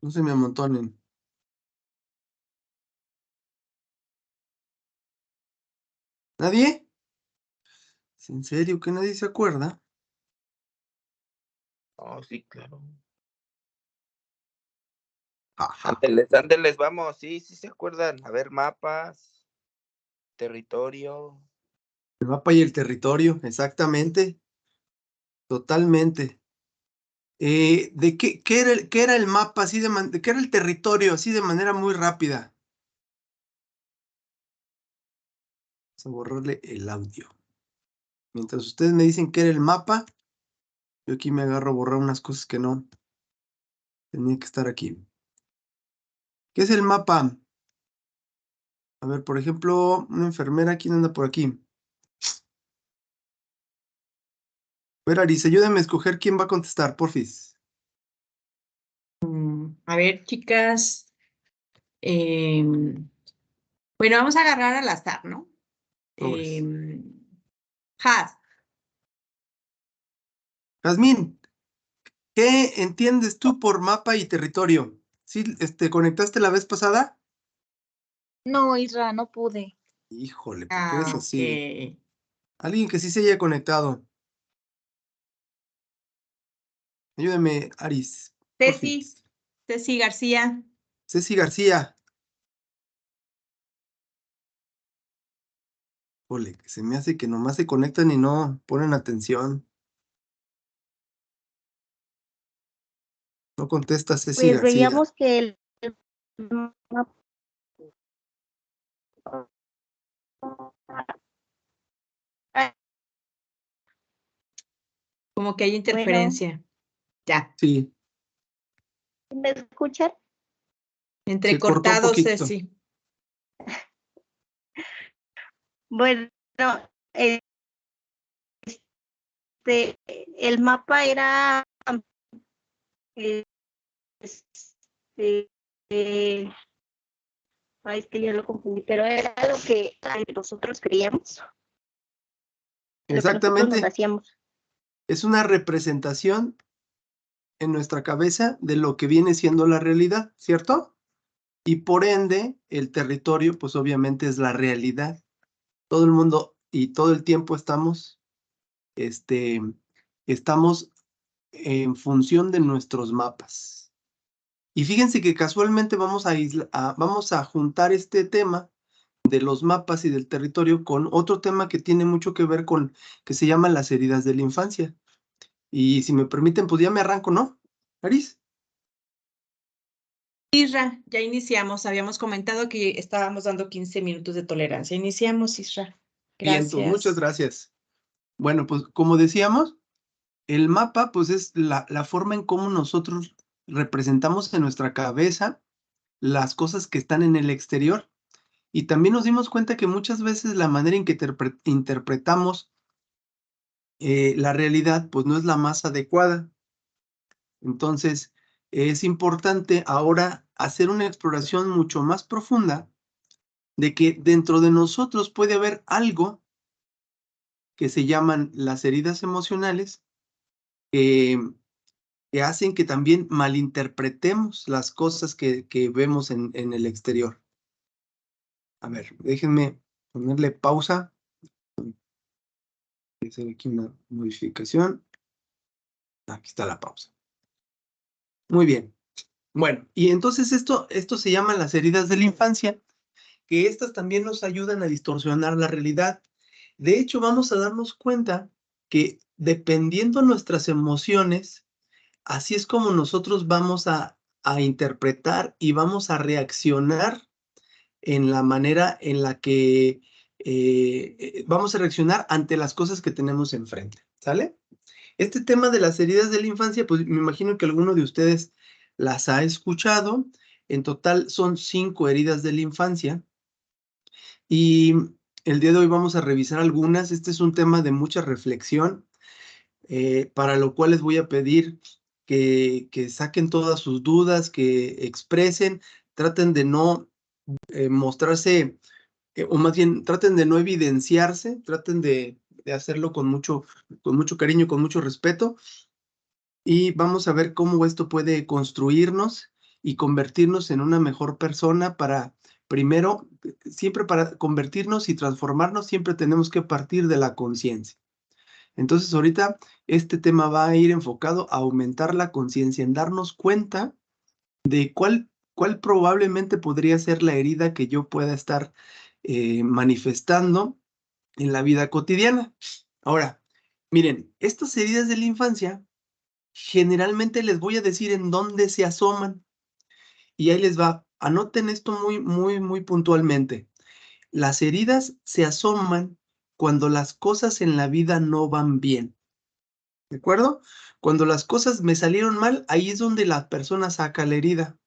No se me amontonen. ¿Nadie? ¿Es en serio que nadie se acuerda? Oh, sí, claro. Ajá. Ándeles, vamos, sí se acuerdan. A ver, mapas, territorio. El mapa y el territorio, exactamente. Totalmente. ¿De qué era el mapa así de qué era el territorio así de manera muy rápida? Vamos a borrarle el audio. Mientras ustedes me dicen qué era el mapa, yo aquí me agarro a borrar unas cosas que no tenían que estar aquí. ¿Qué es el mapa? A ver, por ejemplo, una enfermera, ¿quién anda por aquí? A ver, Aris, ayúdame a escoger quién va a contestar, porfis. A ver, chicas. Bueno, vamos a agarrar al azar, ¿no? Sobres. Has. Jazmín, ¿qué entiendes tú por mapa y territorio? ¿Sí, conectaste la vez pasada? No, Isra, no pude. Híjole, ¿por qué eres así? Ok. Alguien que sí se haya conectado. Ayúdame, Aris. porfis. Ceci García. Ceci García. Ole, que se me hace que nomás se conectan y no ponen atención. No contesta Ceci Pues García. veíamos que el Como que hay interferencia. Ya. Sí, ¿me escuchan? se cortó un Entrecortado, poquito. Ceci. Bueno, el mapa era este, ay, es que ya lo confundí, pero era lo que nosotros creíamos, lo que nosotros nos Exactamente. hacíamos. Es una representación en nuestra cabeza de lo que viene siendo la realidad, ¿cierto? Y por ende, el territorio, pues obviamente es la realidad. Todo el mundo y todo el tiempo estamos en función de nuestros mapas. Y fíjense que casualmente vamos a juntar este tema de los mapas y del territorio con otro tema que tiene mucho que ver con, que se llama las heridas de la infancia. Y si me permiten, pues ya me arranco, ¿no? Aris. Isra, ya iniciamos. Habíamos comentado que estábamos dando 15 minutos de tolerancia. Iniciamos, Isra. Bien, pues, muchas Gracias. gracias. Bueno, pues como decíamos, el mapa pues es la forma en cómo nosotros representamos en nuestra cabeza las cosas que están en el exterior. Y también nos dimos cuenta que muchas veces la manera en que interpretamos la realidad pues no es la más adecuada. Entonces, es importante ahora hacer una exploración mucho más profunda de que dentro de nosotros puede haber algo que se llaman las heridas emocionales, que hacen que también malinterpretemos las cosas que vemos en el exterior. A ver, déjenme ponerle pausa. Voy a hacer aquí una modificación. Aquí está la pausa. Muy bien. Bueno, y entonces esto se llama las heridas de la infancia, que estas también nos ayudan a distorsionar la realidad. De hecho, vamos a darnos cuenta que dependiendo nuestras emociones, así es como nosotros vamos a interpretar y vamos a reaccionar en la manera en la que vamos a reaccionar ante las cosas que tenemos enfrente, ¿sale? Este tema de las heridas de la infancia, pues me imagino que alguno de ustedes las ha escuchado. En total son 5 heridas de la infancia. Y el día de hoy vamos a revisar algunas. Este es un tema de mucha reflexión, para lo cual les voy a pedir que saquen todas sus dudas, que expresen, traten de no mostrarse, o más bien traten de no evidenciarse, traten de hacerlo con mucho cariño, con mucho respeto. Y vamos a ver cómo esto puede construirnos y convertirnos en una mejor persona para, primero, siempre para convertirnos y transformarnos, siempre tenemos que partir de la conciencia. Entonces, ahorita este tema va a ir enfocado a aumentar la conciencia, en darnos cuenta de cuál probablemente podría ser la herida que yo pueda estar manifestando en la vida cotidiana. Ahora, miren, estas heridas de la infancia, generalmente les voy a decir en dónde se asoman. Y ahí les va. Anoten esto muy puntualmente. Las heridas se asoman cuando las cosas en la vida no van bien. ¿De acuerdo? Cuando las cosas me salieron mal, ahí es donde la persona saca la herida.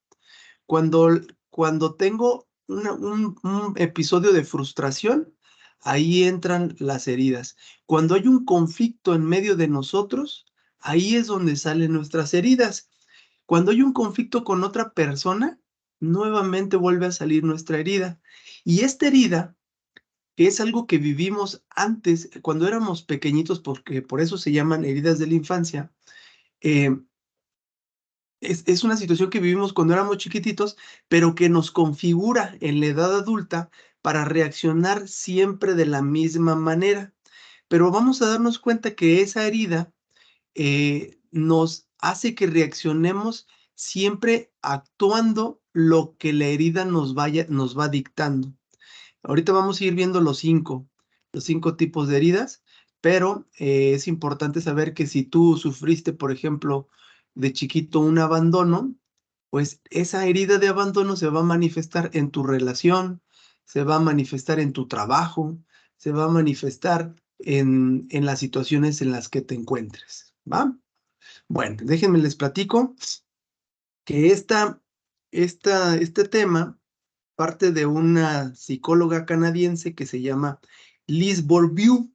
Cuando tengo un episodio de frustración, ahí entran las heridas. Cuando hay un conflicto en medio de nosotros, ahí es donde salen nuestras heridas. Cuando hay un conflicto con otra persona, nuevamente vuelve a salir nuestra herida. Y esta herida, que es algo que vivimos antes, cuando éramos pequeñitos, porque por eso se llaman heridas de la infancia, es una situación que vivimos cuando éramos chiquititos, pero que nos configura en la edad adulta para reaccionar siempre de la misma manera. Pero vamos a darnos cuenta que esa herida nos hace que reaccionemos siempre actuando lo que la herida nos va dictando. Ahorita vamos a ir viendo los cinco tipos de heridas, pero es importante saber que si tú sufriste, por ejemplo, de chiquito un abandono, pues esa herida de abandono se va a manifestar en tu relación, se va a manifestar en tu trabajo, se va a manifestar en las situaciones en las que te encuentres, ¿va? Bueno, déjenme les platico que este tema parte de una psicóloga canadiense que se llama Liz Bourbeau.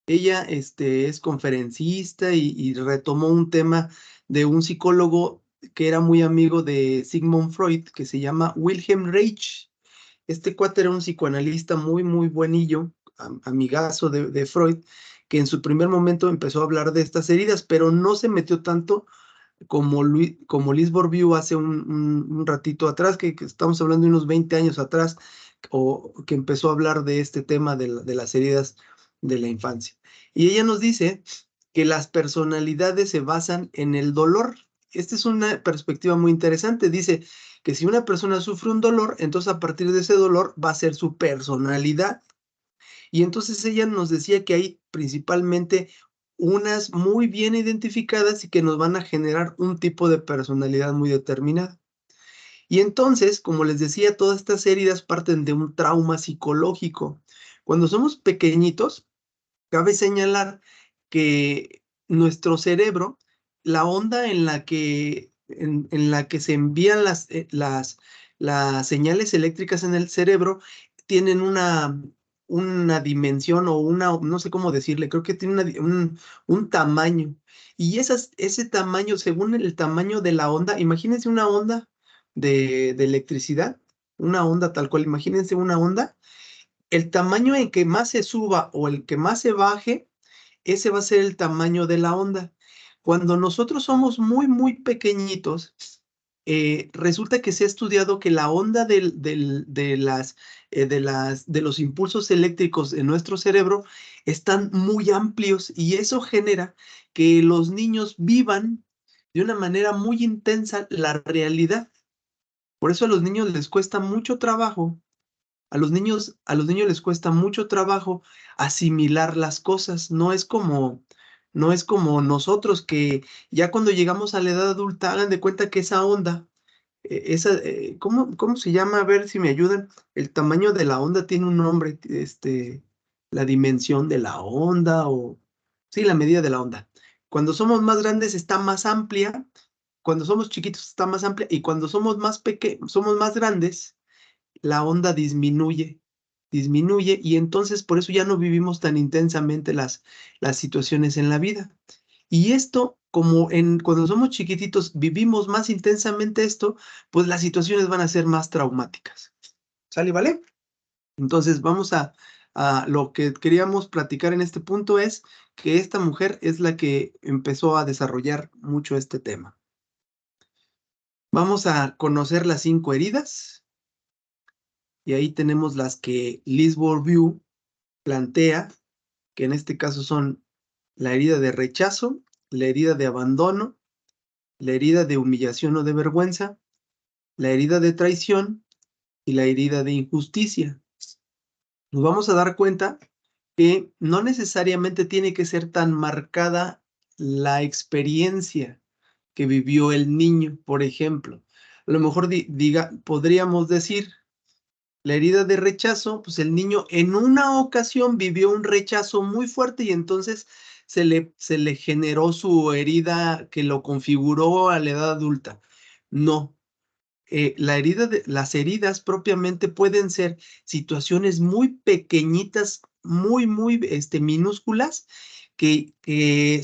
Ella es conferencista y retomó un tema de un psicólogo que era muy amigo de Sigmund Freud, que se llama Wilhelm Reich. Este cuate era un psicoanalista muy buenillo, amigazo de Freud, que en su primer momento empezó a hablar de estas heridas, pero no se metió tanto como Liz Bourbeau hace un ratito atrás, que estamos hablando de unos 20 años atrás, o que empezó a hablar de este tema de las heridas de la infancia. Y ella nos dice que las personalidades se basan en el dolor. Esta es una perspectiva muy interesante. Dice que si una persona sufre un dolor, entonces a partir de ese dolor va a ser su personalidad. Y entonces ella nos decía que hay principalmente unas muy bien identificadas y que nos van a generar un tipo de personalidad muy determinada. Y entonces, como les decía, todas estas heridas parten de un trauma psicológico. Cuando somos pequeñitos, cabe señalar que nuestro cerebro, la onda en la que se envían las señales eléctricas en el cerebro, tienen una dimensión o no sé cómo decirle, creo que tiene un tamaño. Y ese tamaño, según el tamaño de la onda, imagínense una onda de electricidad, una onda tal cual, imagínense una onda, el tamaño en que más se suba o el que más se baje, ese va a ser el tamaño de la onda. Cuando nosotros somos muy pequeñitos, resulta que se ha estudiado que la onda de los impulsos eléctricos en nuestro cerebro están muy amplios y eso genera que los niños vivan de una manera muy intensa la realidad. Por eso a los niños les cuesta mucho trabajo. A los niños les cuesta mucho trabajo asimilar las cosas. No es como nosotros que ya cuando llegamos a la edad adulta, hagan de cuenta que esa onda, ¿cómo se llama? A ver si me ayudan. El tamaño de la onda tiene un nombre, la dimensión de la onda o, sí, la medida de la onda. Cuando somos más grandes está más amplia, cuando somos chiquitos está más amplia y cuando somos somos más grandes, la onda disminuye y entonces por eso ya no vivimos tan intensamente las situaciones en la vida. Y esto, como cuando somos chiquititos vivimos más intensamente esto, pues las situaciones van a ser más traumáticas. ¿Sale, vale? Entonces vamos a lo que queríamos platicar en este punto es que esta mujer es la que empezó a desarrollar mucho este tema. Vamos a conocer las 5 heridas. Y ahí tenemos las que Liz Bourdieu plantea, que en este caso son la herida de rechazo, la herida de abandono, la herida de humillación o de vergüenza, la herida de traición y la herida de injusticia. Nos vamos a dar cuenta que no necesariamente tiene que ser tan marcada la experiencia que vivió el niño, por ejemplo. A lo mejor podríamos decir, la herida de rechazo, pues el niño en una ocasión vivió un rechazo muy fuerte y entonces se le generó su herida que lo configuró a la edad adulta. No, las heridas propiamente pueden ser situaciones muy pequeñitas, muy minúsculas, que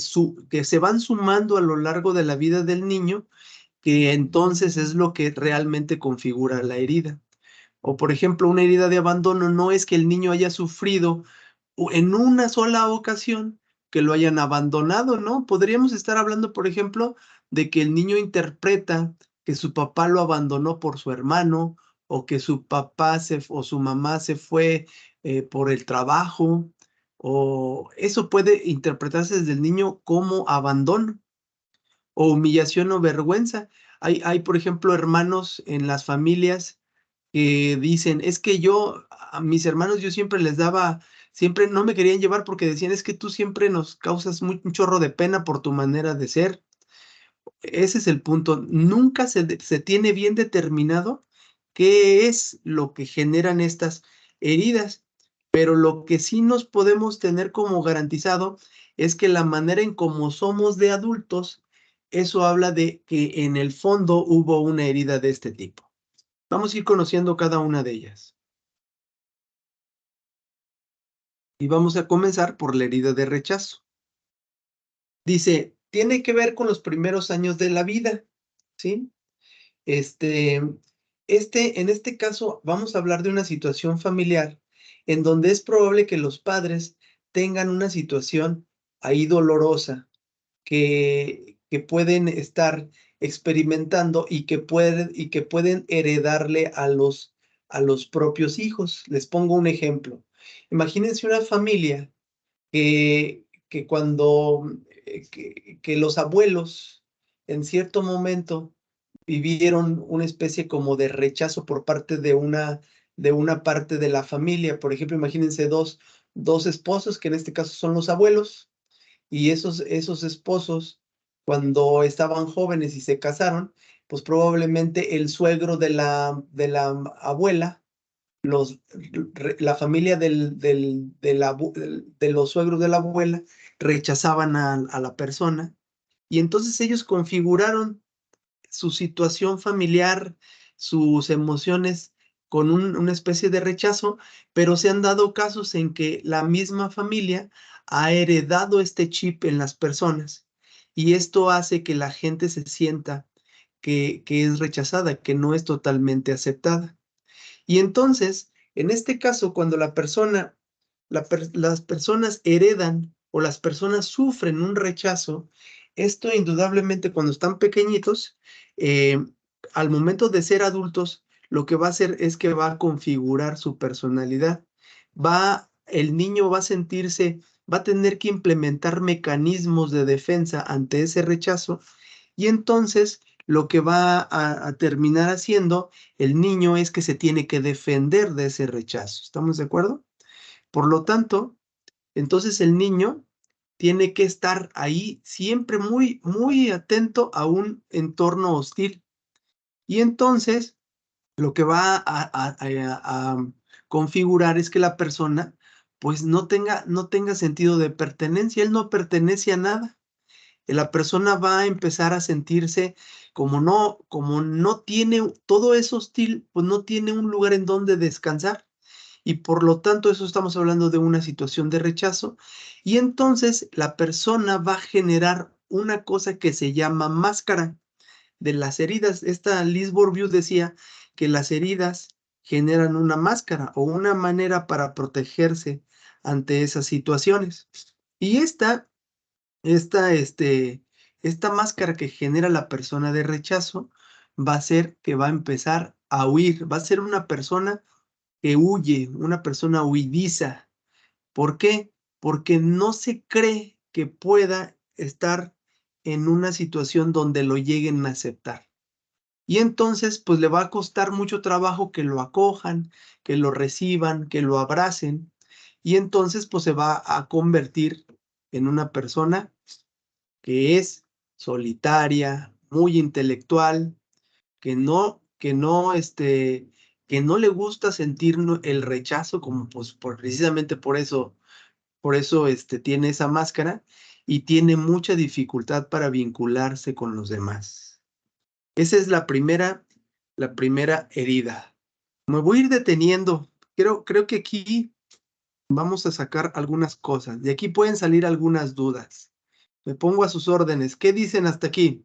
se van sumando a lo largo de la vida del niño, que entonces es lo que realmente configura la herida. O por ejemplo, una herida de abandono no es que el niño haya sufrido en una sola ocasión que lo hayan abandonado, ¿no? Podríamos estar hablando, por ejemplo, de que el niño interpreta que su papá lo abandonó por su hermano, o que su papá o su mamá se fue por el trabajo, o eso puede interpretarse desde el niño como abandono, o humillación o vergüenza. Hay, por ejemplo, hermanos en las familias que dicen, es que a mis hermanos yo siempre les daba, siempre no me querían llevar porque decían, es que tú siempre nos causas un chorro de pena por tu manera de ser. Ese es el punto. Nunca se tiene bien determinado qué es lo que generan estas heridas, pero lo que sí nos podemos tener como garantizado es que la manera en cómo somos de adultos, eso habla de que en el fondo hubo una herida de este tipo. Vamos a ir conociendo cada una de ellas. Y vamos a comenzar por la herida de rechazo. Dice, tiene que ver con los primeros años de la vida, ¿sí? En este caso, vamos a hablar de una situación familiar en donde es probable que los padres tengan una situación ahí dolorosa que pueden estar experimentando y que pueden heredarle a los propios hijos. Les pongo un ejemplo. Imagínense una familia que cuando que los abuelos en cierto momento vivieron una especie como de rechazo por parte de una parte de la familia. Por ejemplo, imagínense dos esposos, que en este caso son los abuelos, y esos esposos, cuando estaban jóvenes y se casaron, pues probablemente el suegro de la abuela, la familia de los suegros de la abuela rechazaban a la persona, y entonces ellos configuraron su situación familiar, sus emociones con una especie de rechazo, pero se han dado casos en que la misma familia ha heredado este chip en las personas, y esto hace que la gente se sienta que es rechazada, que no es totalmente aceptada. Y entonces, en este caso, cuando las personas heredan o las personas sufren un rechazo, esto indudablemente cuando están pequeñitos, eh, al momento de ser adultos, lo que va a hacer es que va a configurar su personalidad. El niño va a sentirse, va a tener que implementar mecanismos de defensa ante ese rechazo, y entonces lo que va a terminar haciendo el niño es que se tiene que defender de ese rechazo. ¿Estamos de acuerdo? Por lo tanto, entonces el niño tiene que estar ahí siempre muy atento a un entorno hostil. Y entonces lo que va a configurar es que la persona pues no tenga sentido de pertenencia. Él no pertenece a nada. La persona va a empezar a sentirse como no tiene todo eso hostil, pues no tiene un lugar en donde descansar. Y por lo tanto, eso estamos hablando de una situación de rechazo. Y entonces la persona va a generar una cosa que se llama máscara de las heridas. Esta Liz Bourdieu decía que las heridas generan una máscara o una manera para protegerse ante esas situaciones. Y esta, esta máscara que genera la persona de rechazo, va a ser que va a empezar a huir, va a ser una persona que huye, una persona huidiza. ¿Por qué? Porque no se cree que pueda estar en una situación donde lo lleguen a aceptar. Y entonces, pues le va a costar mucho trabajo que lo acojan, que lo reciban, que lo abracen. Y entonces, pues se va a convertir en una persona que es solitaria, muy intelectual, que no le gusta sentir el rechazo, como pues precisamente por eso tiene esa máscara y tiene mucha dificultad para vincularse con los demás. Esa es la primera herida. Me voy a ir deteniendo. Creo que aquí vamos a sacar algunas cosas. De aquí pueden salir algunas dudas. Me pongo a sus órdenes. ¿Qué dicen hasta aquí?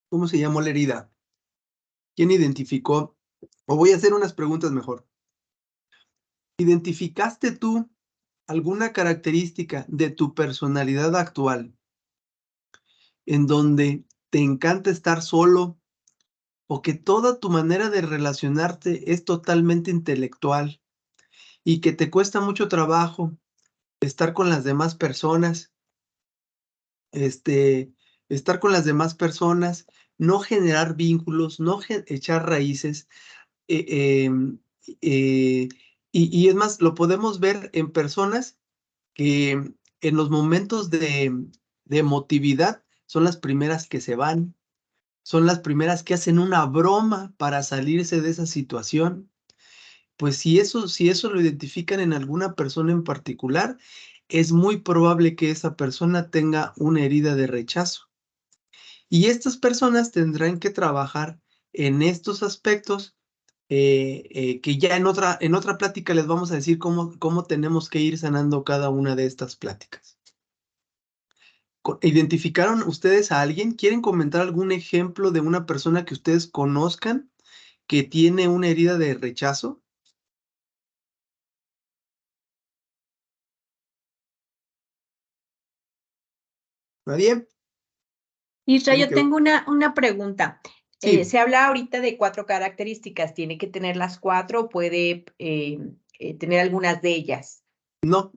¿Cómo se llamó la herida? ¿Quién identificó? O voy a hacer unas preguntas mejor. ¿Identificaste tú alguna característica de tu personalidad actual en donde te encanta estar solo o que toda tu manera de relacionarte es totalmente intelectual y que te cuesta mucho trabajo estar con las demás personas, este, estar con las demás personas, no generar vínculos, no echar raíces? eh, em, eh, y es más, lo podemos ver en personas que en los momentos de emotividad son las primeras que se van, son las primeras que hacen una broma para salirse de esa situación. Pues si eso lo identifican en alguna persona en particular, es muy probable que esa persona tenga una herida de rechazo. Y estas personas tendrán que trabajar en estos aspectos que ya en otra plática les vamos a decir cómo tenemos que ir sanando cada una de estas pláticas. ¿Identificaron ustedes a alguien? ¿Quieren comentar algún ejemplo de una persona que ustedes conozcan que tiene una herida de rechazo? ¿Nadie? Isra, Como yo que tengo una pregunta. sí, Se habla ahorita de 4 características. ¿Tiene que tener las 4 o puede tener algunas de ellas? no,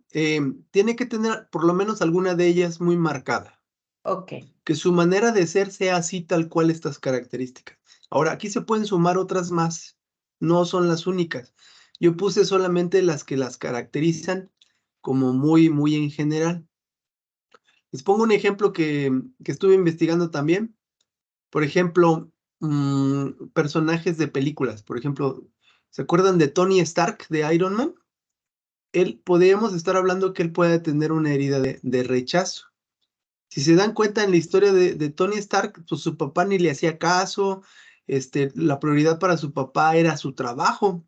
tiene que tener por lo menos alguna de ellas muy marcada, Ok. que su manera de ser sea así tal cual estas características. Ahora, aquí se pueden sumar otras más, no son las únicas. Yo puse solamente las que las caracterizan como muy en general. Les pongo un ejemplo que estuve investigando también. Por ejemplo, personajes de películas. Por ejemplo, ¿se acuerdan de Tony Stark de Iron Man? Podríamos estar hablando que él puede tener una herida de rechazo. Si se dan cuenta en la historia de Tony Stark, pues su papá ni le hacía caso, la prioridad para su papá era su trabajo,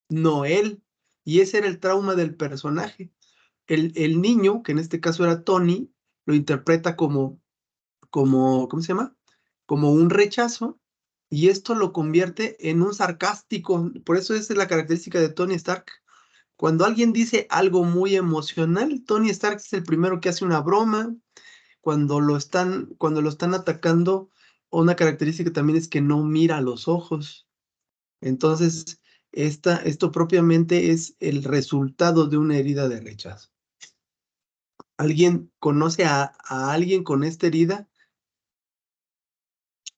no él. Y ese era el trauma del personaje. El niño, que en este caso era Tony, lo interpreta ¿cómo se llama? Como un rechazo, y esto lo convierte en un sarcástico. Por eso esa es la característica de Tony Stark. Cuando alguien dice algo muy emocional, Tony Stark es el primero que hace una broma. Cuando lo están atacando, una característica también es que no mira a los ojos. Entonces, esto propiamente es el resultado de una herida de rechazo. ¿Alguien conoce a alguien con esta herida?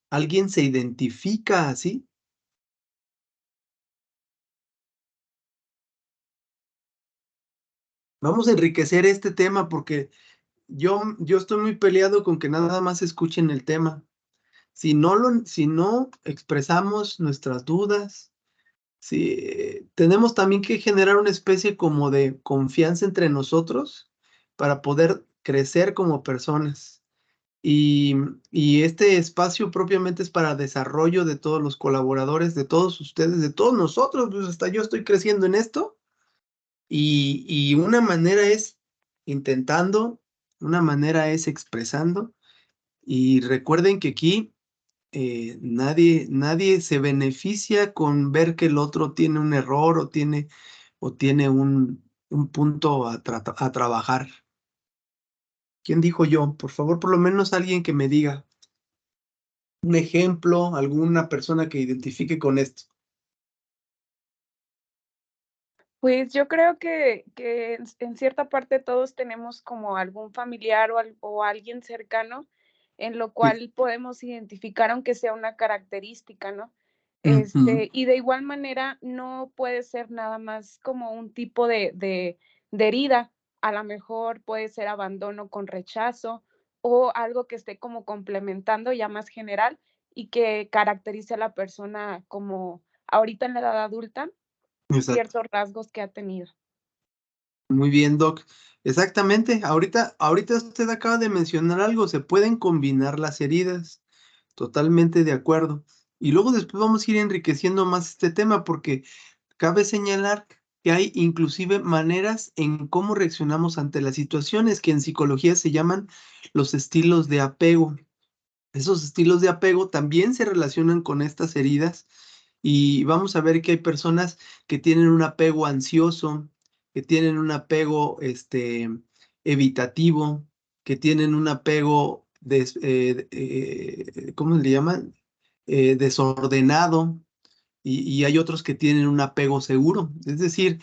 ¿Alguien se identifica así? Vamos a enriquecer este tema porque yo estoy muy peleado con que nada más escuchen el tema. Si no expresamos nuestras dudas, si tenemos también que generar una especie como de confianza entre nosotros para poder crecer como personas. Y, y este espacio propiamente es para desarrollo de todos los colaboradores, de todos ustedes, de todos nosotros, pues hasta yo estoy creciendo en esto. Y una manera es intentando, una manera es expresando. Y recuerden que aquí nadie se beneficia con ver que el otro tiene un error o tiene un punto a trabajar. ¿Quién dijo yo? Por favor, por lo menos alguien que me diga un ejemplo, alguna persona que identifique con esto. Pues yo creo que en cierta parte todos tenemos como algún familiar o alguien cercano en lo cual podemos identificar, aunque sea una característica, ¿no? Y de igual manera no puede ser nada más como un tipo de herida. A lo mejor puede ser abandono con rechazo o algo que esté como complementando ya más general y que caracterice a la persona como ahorita en la edad adulta, Exacto. ciertos rasgos que ha tenido. Muy bien, Doc. Exactamente. Ahorita usted acaba de mencionar algo. Se pueden combinar las heridas. Totalmente de acuerdo. Y luego después vamos a ir enriqueciendo más este tema porque cabe señalar que hay inclusive maneras en cómo reaccionamos ante las situaciones que en psicología se llaman los estilos de apego. Esos estilos de apego también se relacionan con estas heridas y vamos a ver que hay personas que tienen un apego ansioso, que tienen un apego evitativo, que tienen un apego ¿cómo le llaman? Desordenado, y hay otros que tienen un apego seguro. Es decir,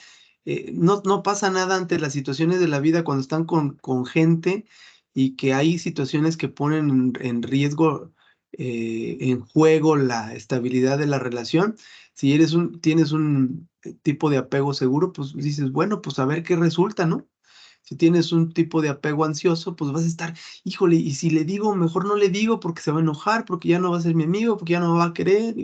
no pasa nada ante las situaciones de la vida cuando están con gente y que hay situaciones que ponen en riesgo, en juego la estabilidad de la relación. Si tienes un tipo de apego seguro, pues dices, bueno, pues a ver qué resulta, ¿no? Si tienes un tipo de apego ansioso, pues vas a estar, híjole, y si le digo, mejor no le digo porque se va a enojar, porque ya no va a ser mi amigo, porque ya no me va a querer.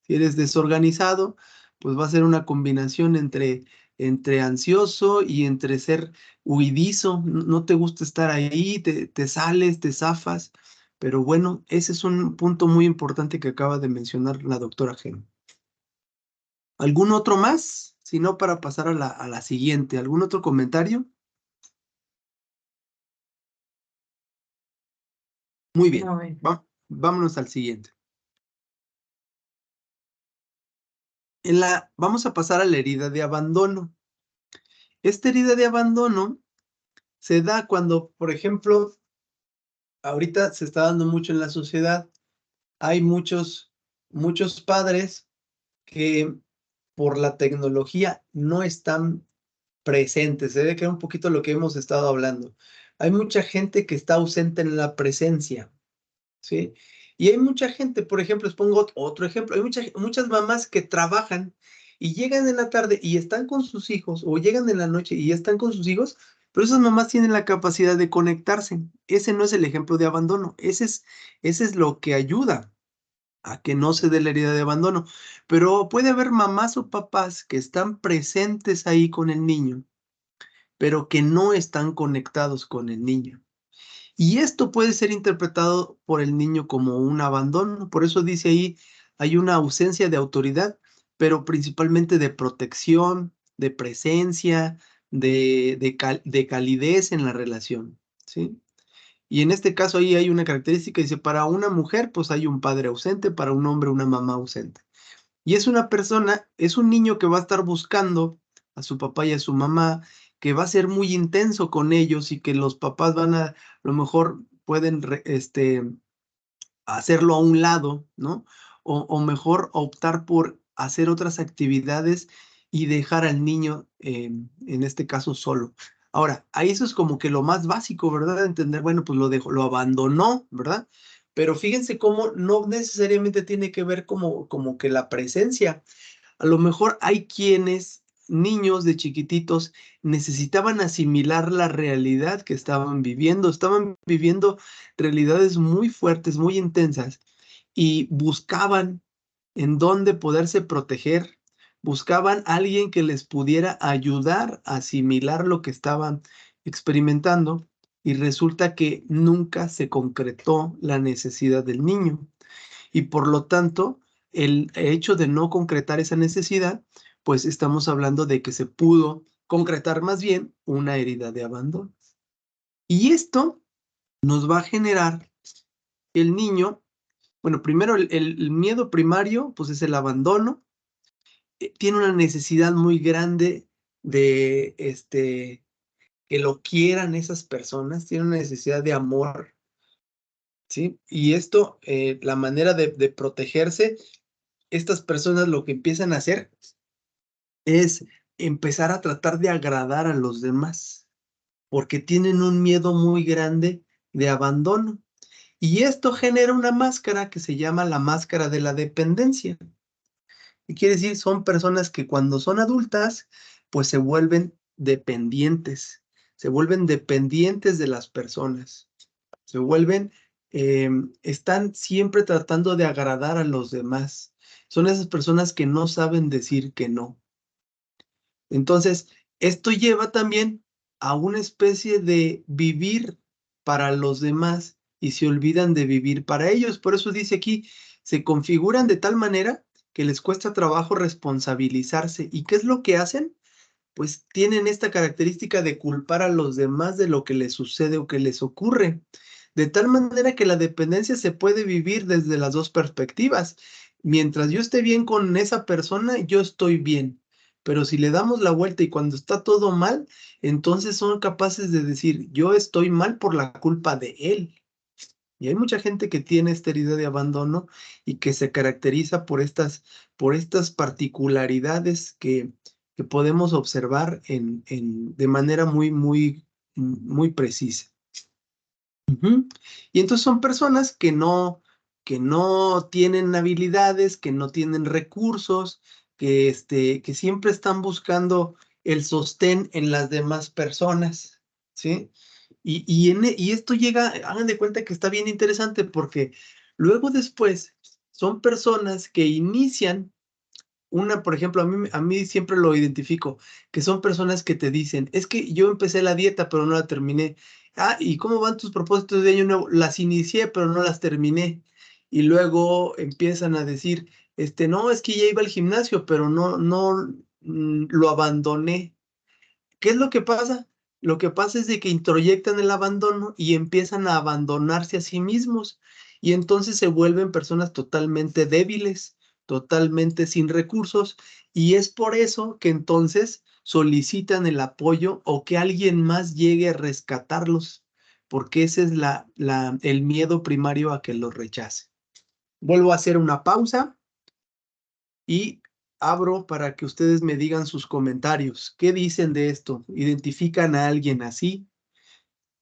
Si eres desorganizado, pues va a ser una combinación entre ansioso y entre ser huidizo. No te gusta estar ahí, te sales, te zafas. Pero bueno, ese es un punto muy importante que acaba de mencionar la doctora Gem. ¿Algún otro más? Si no, para pasar a la siguiente. ¿Algún otro comentario? Muy bien. Vámonos al siguiente. Vamos a pasar a la herida de abandono. Esta herida de abandono se da cuando, por ejemplo, ahorita se está dando mucho en la sociedad. Hay muchos padres que por la tecnología no están presentes. Se debe que un poquito lo que hemos estado hablando. Hay mucha gente que está ausente en la presencia, ¿sí? Y hay mucha gente, por ejemplo, les pongo otro ejemplo, hay muchas mamás que trabajan y llegan en la tarde y están con sus hijos, o llegan en la noche y están con sus hijos, pero esas mamás tienen la capacidad de conectarse. Ese no es el ejemplo de abandono, ese es lo que ayuda a que no se dé la herida de abandono. Pero puede haber mamás o papás que están presentes ahí con el niño, pero que no están conectados con el niño. Y esto puede ser interpretado por el niño como un abandono. Por eso dice ahí, hay una ausencia de autoridad, pero principalmente de protección, de presencia, de calidez en la relación, ¿sí? Y en este caso ahí hay una característica, dice, para una mujer, pues hay un padre ausente, para un hombre, una mamá ausente. Y es una persona, es un niño que va a estar buscando a su papá y a su mamá, que va a ser muy intenso con ellos y que los papás a lo mejor pueden hacerlo a un lado, ¿no? O mejor optar por hacer otras actividades y dejar al niño, en este caso, solo. Ahora, ahí eso es como que lo más básico, ¿verdad? Entender, bueno, pues lo dejó, lo abandonó, ¿verdad? Pero fíjense cómo no necesariamente tiene que ver como que la presencia. A lo mejor hay quienes, niños de chiquititos, necesitaban asimilar la realidad que estaban viviendo realidades muy fuertes, muy intensas, y buscaban en dónde poderse proteger, buscaban a alguien que les pudiera ayudar a asimilar lo que estaban experimentando, y resulta que nunca se concretó la necesidad del niño. Y por lo tanto, el hecho de no concretar esa necesidad, pues estamos hablando de que se pudo concretar más bien una herida de abandono. Y esto nos va a generar el niño, bueno, primero el miedo primario, pues es el abandono. Tiene una necesidad muy grande de que lo quieran esas personas, tienen una necesidad de amor, ¿sí? Y esto, la manera de protegerse, estas personas lo que empiezan a hacer es empezar a tratar de agradar a los demás, porque tienen un miedo muy grande de abandono. Y esto genera una máscara que se llama la máscara de la dependencia. Y quiere decir, son personas que cuando son adultas, pues se vuelven dependientes de las personas, se vuelven, están siempre tratando de agradar a los demás. Son esas personas que no saben decir que no. Entonces, esto lleva también a una especie de vivir para los demás y se olvidan de vivir para ellos. Por eso dice aquí, se configuran de tal manera que les cuesta trabajo responsabilizarse. ¿Y qué es lo que hacen? Pues tienen esta característica de culpar a los demás de lo que les sucede o que les ocurre. De tal manera que la dependencia se puede vivir desde las dos perspectivas. Mientras yo esté bien con esa persona, yo estoy bien. Pero si le damos la vuelta y cuando está todo mal, entonces son capaces de decir, yo estoy mal por la culpa de él. Y hay mucha gente que tiene esta herida de abandono y que se caracteriza por estas particularidades que podemos observar de manera muy precisa. Ujú. Y entonces son personas que no tienen habilidades, que no tienen recursos, que siempre están buscando el sostén en las demás personas, ¿sí? Y esto llega, hagan de cuenta que está bien interesante porque luego después son personas que inician por ejemplo, a mí siempre lo identifico, que son personas que te dicen, es que yo empecé la dieta, pero no la terminé. Ah, ¿y cómo van tus propósitos de año nuevo? Las inicié, pero no las terminé. Y luego empiezan a decir, no, es que ya iba al gimnasio, pero no, lo abandoné. ¿Qué es lo que pasa? Lo que pasa es de que introyectan el abandono y empiezan a abandonarse a sí mismos y entonces se vuelven personas totalmente débiles, totalmente sin recursos y es por eso que entonces solicitan el apoyo o que alguien más llegue a rescatarlos, porque ese es el miedo primario a que los rechace. Vuelvo a hacer una pausa y abro para que ustedes me digan sus comentarios. ¿Qué dicen de esto? ¿Identifican a alguien así?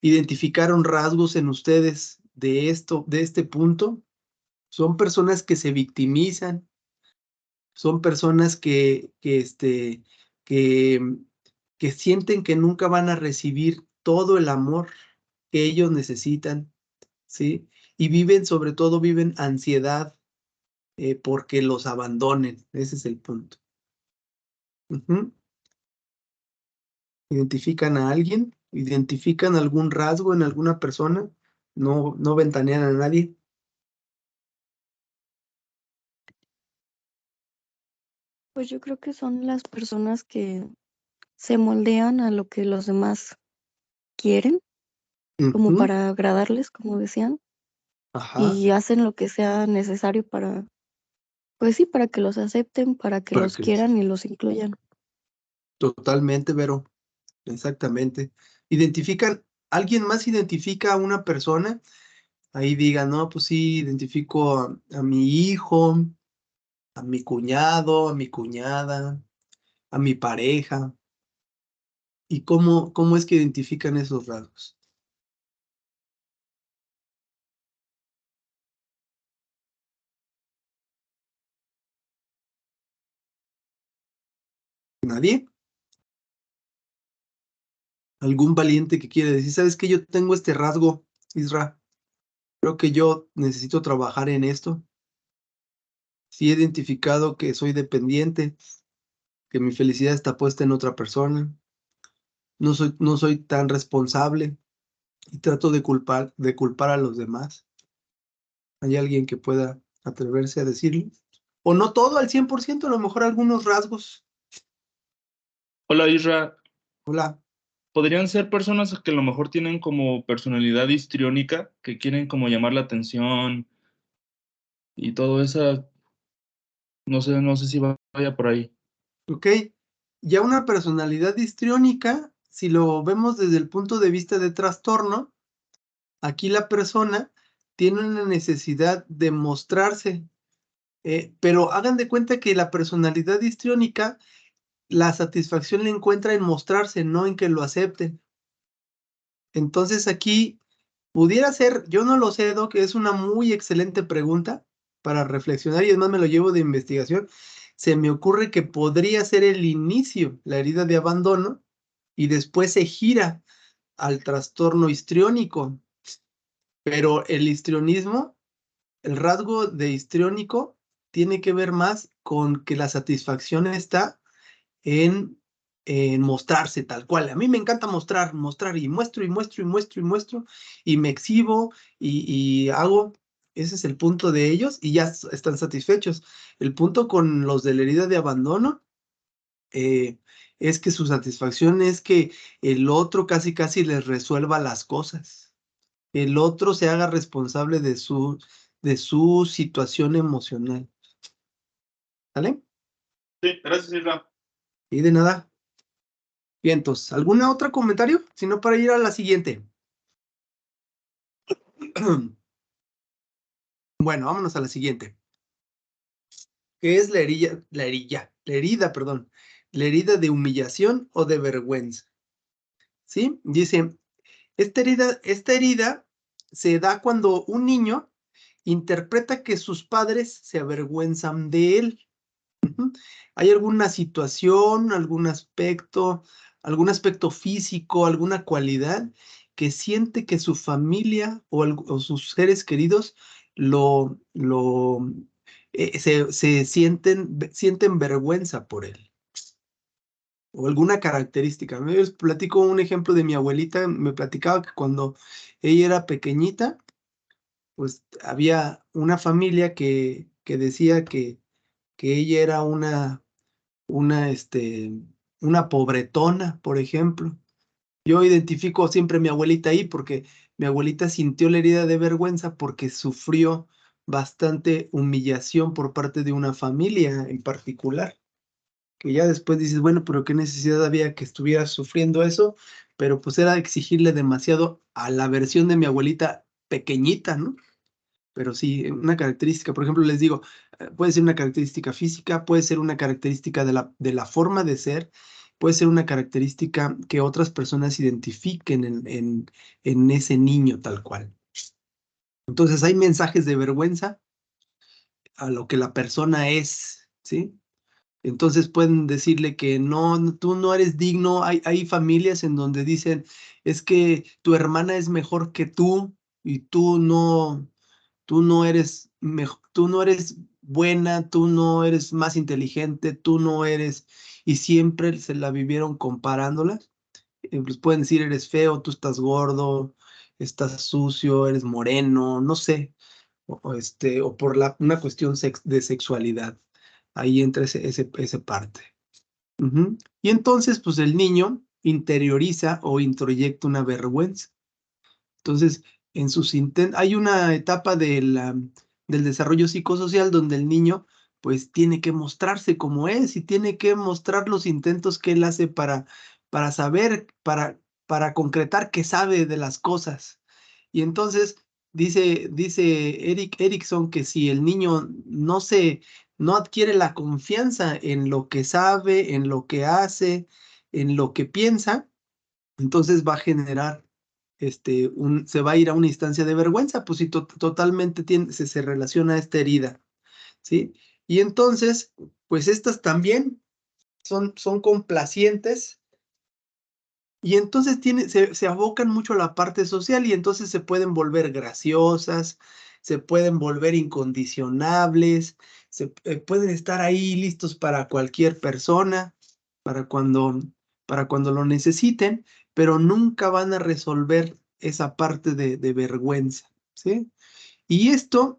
¿Identificaron rasgos en ustedes de esto, de este punto? ¿Son personas que se victimizan? ¿Son personas que, que sienten que nunca van a recibir todo el amor que ellos necesitan? ¿Sí? Y sobre todo viven ansiedad porque los abandonen. Ese es el punto. Ujú. ¿Identifican a alguien? ¿Identifican algún rasgo en alguna persona? No ventanean a nadie. Pues yo creo que son las personas que se moldean a lo que los demás quieren, como Ujú. para agradarles, como decían, Ajá. y hacen lo que sea necesario para, pues sí, para que los acepten, para que Para los que quieran y los incluyan. totalmente, Vero. Exactamente. ¿Alguien más identifica a una persona? Ahí diga, no, pues sí, identifico a mi hijo, a mi cuñado, a mi cuñada, a mi pareja. ¿Y cómo es que identifican esos rasgos? ¿Nadie? ¿Algún valiente que quiere decir, sabes que yo tengo este rasgo, Isra? Creo que yo necesito trabajar en esto. Sí he identificado que soy dependiente, que mi felicidad está puesta en otra persona. No soy tan responsable y trato de culpar a los demás. ¿Hay alguien que pueda atreverse a decirlo? O no todo al 100%, a lo mejor algunos rasgos. Hola Isra, Hola. podrían ser personas que a lo mejor tienen como personalidad histriónica, que quieren como llamar la atención y todo eso, no sé si vaya por ahí. Ok. Ya una personalidad histriónica si lo vemos desde el punto de vista de trastorno, aquí la persona tiene una necesidad de mostrarse, pero hagan de cuenta que la personalidad histriónica, la satisfacción la encuentra en mostrarse, no en que lo acepten. Entonces aquí pudiera ser, yo no lo sé, Doc, es una muy excelente pregunta para reflexionar y además me lo llevo de investigación. Se me ocurre que podría ser el inicio, la herida de abandono, y después se gira al trastorno histriónico. Pero el histrionismo, el rasgo de histriónico, tiene que ver más con que la satisfacción está en mostrarse tal cual. A mí me encanta mostrar y muestro y muestro y muestro y muestro y me exhibo y hago. Ese es el punto de ellos y ya están satisfechos. El punto con los de la herida de abandono es que su satisfacción es que el otro casi casi les resuelva las cosas. El otro se haga responsable de su situación emocional. ¿Vale? Sí, gracias, Isra. Y de nada. Bien, entonces, ¿algún otro comentario? Si no, para ir a la siguiente. Bueno, vámonos a la siguiente. ¿Qué es la herida, perdón, la herida de humillación o de vergüenza? ¿Sí? Dice, esta herida se da cuando un niño interpreta que sus padres se avergüenzan de él. ¿Hay alguna situación, algún aspecto físico, alguna cualidad que siente que su familia o sus seres queridos se sienten vergüenza por él? O alguna característica. Me les platico un ejemplo de mi abuelita. Me platicaba que cuando ella era pequeñita, pues había una familia que decía que ella era una pobretona, por ejemplo. Yo identifico siempre a mi abuelita ahí porque mi abuelita sintió la herida de vergüenza porque sufrió bastante humillación por parte de una familia en particular, que ya después dices, bueno, pero qué necesidad había que estuviera sufriendo eso, pero pues era exigirle demasiado a la versión de mi abuelita pequeñita, ¿no? Pero sí, una característica, por ejemplo, les digo, puede ser una característica física, puede ser una característica de la forma de ser, puede ser una característica que otras personas identifiquen en ese niño tal cual. Entonces hay mensajes de vergüenza a lo que la persona es, ¿sí? Entonces pueden decirle que no, tú no eres digno. Hay familias en donde dicen, es que tu hermana es mejor que tú y tú no eres mejor, tú no eres buena, tú no eres más inteligente, tú no eres, y siempre se la vivieron comparándolas. Pues pueden decir, eres feo, tú estás gordo, estás sucio, eres moreno, no sé, o por una cuestión de sexualidad. Ahí entra esa parte. Y entonces, pues el niño interioriza o introyecta una vergüenza. Entonces, hay una etapa del desarrollo psicosocial donde el niño pues tiene que mostrarse como es y tiene que mostrar los intentos que él hace para saber, para concretar que sabe de las cosas. Y entonces dice Erik Erikson que si el niño no adquiere la confianza en lo que sabe, en lo que hace, en lo que piensa, entonces va a generar se va a ir a una instancia de vergüenza, pues si totalmente se relaciona a esta herida, ¿sí? Y entonces, pues estas también son complacientes y entonces se abocan mucho a la parte social y entonces se pueden volver graciosas, se pueden volver incondicionables, pueden estar ahí listos para cualquier persona, para cuando lo necesiten, pero nunca van a resolver esa parte de vergüenza, ¿sí? Y estas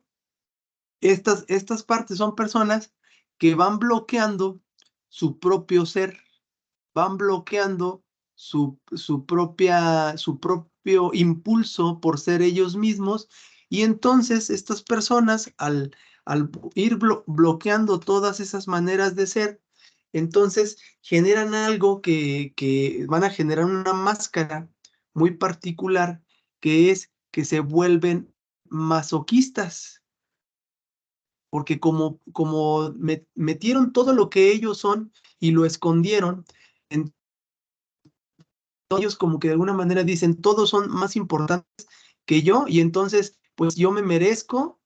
partes son personas que van bloqueando su propio ser, van bloqueando su propio impulso por ser ellos mismos, y entonces estas personas al ir bloqueando todas esas maneras de ser, Entonces generan algo que van a generar una máscara muy particular, que es que se vuelven masoquistas, porque como metieron todo lo que ellos son y lo escondieron, entonces ellos como que de alguna manera dicen, todos son más importantes que yo, y entonces pues yo me merezco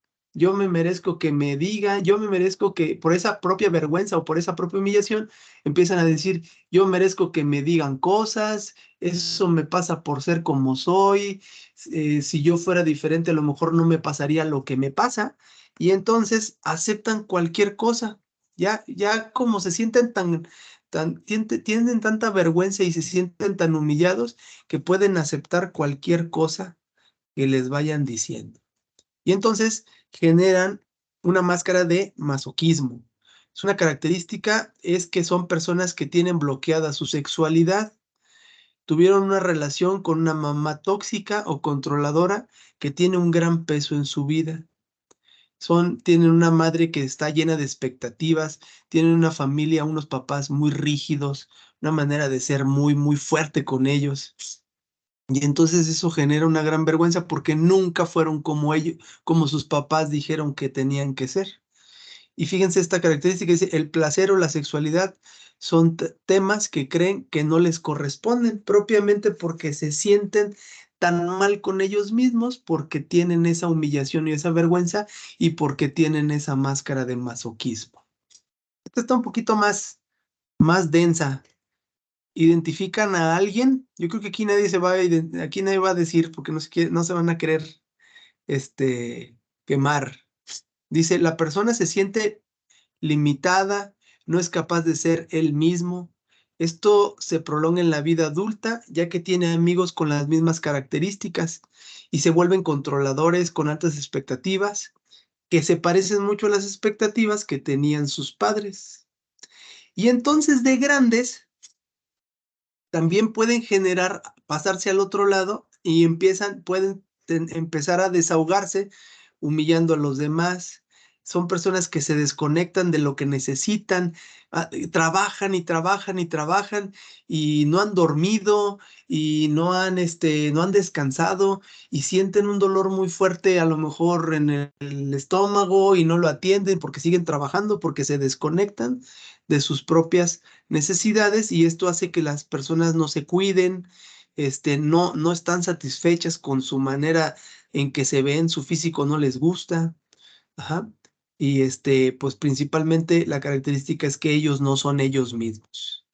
que me digan, yo me merezco que por esa propia vergüenza o por esa propia humillación empiezan a decir, yo merezco que me digan cosas, eso me pasa por ser como soy, si yo fuera diferente a lo mejor no me pasaría lo que me pasa, y entonces aceptan cualquier cosa, ya como se sienten tienen tanta vergüenza y se sienten tan humillados que pueden aceptar cualquier cosa que les vayan diciendo. Y entonces generan una máscara de masoquismo. Es una característica, es que son personas que tienen bloqueada su sexualidad, tuvieron una relación con una mamá tóxica o controladora que tiene un gran peso en su vida. Tienen una madre que está llena de expectativas, tienen una familia, unos papás muy rígidos, una manera de ser muy, muy fuerte con ellos. Y entonces eso genera una gran vergüenza porque nunca fueron como ellos, como sus papás dijeron que tenían que ser. Y fíjense esta característica, dice, el placer o la sexualidad son temas que creen que no les corresponden, propiamente porque se sienten tan mal con ellos mismos, porque tienen esa humillación y esa vergüenza y porque tienen esa máscara de masoquismo. Esta está un poquito más densa. ¿Identifican a alguien? Yo creo que aquí nadie aquí nadie va a decir porque no se van a querer quemar. Dice, la persona se siente limitada, no es capaz de ser él mismo. Esto se prolonga en la vida adulta, ya que tiene amigos con las mismas características y se vuelven controladores con altas expectativas, que se parecen mucho a las expectativas que tenían sus padres. Y entonces de grandes también pueden pasarse al otro lado y pueden empezar a desahogarse humillando a los demás. Son personas que se desconectan de lo que necesitan, trabajan y trabajan y trabajan y no han dormido y no han descansado y sienten un dolor muy fuerte a lo mejor en el estómago y no lo atienden porque siguen trabajando, porque se desconectan de sus propias necesidades, y esto hace que las personas no se cuiden, no están satisfechas con su manera en que se ven, su físico no les gusta, ajá, y pues principalmente la característica es que ellos no son ellos mismos.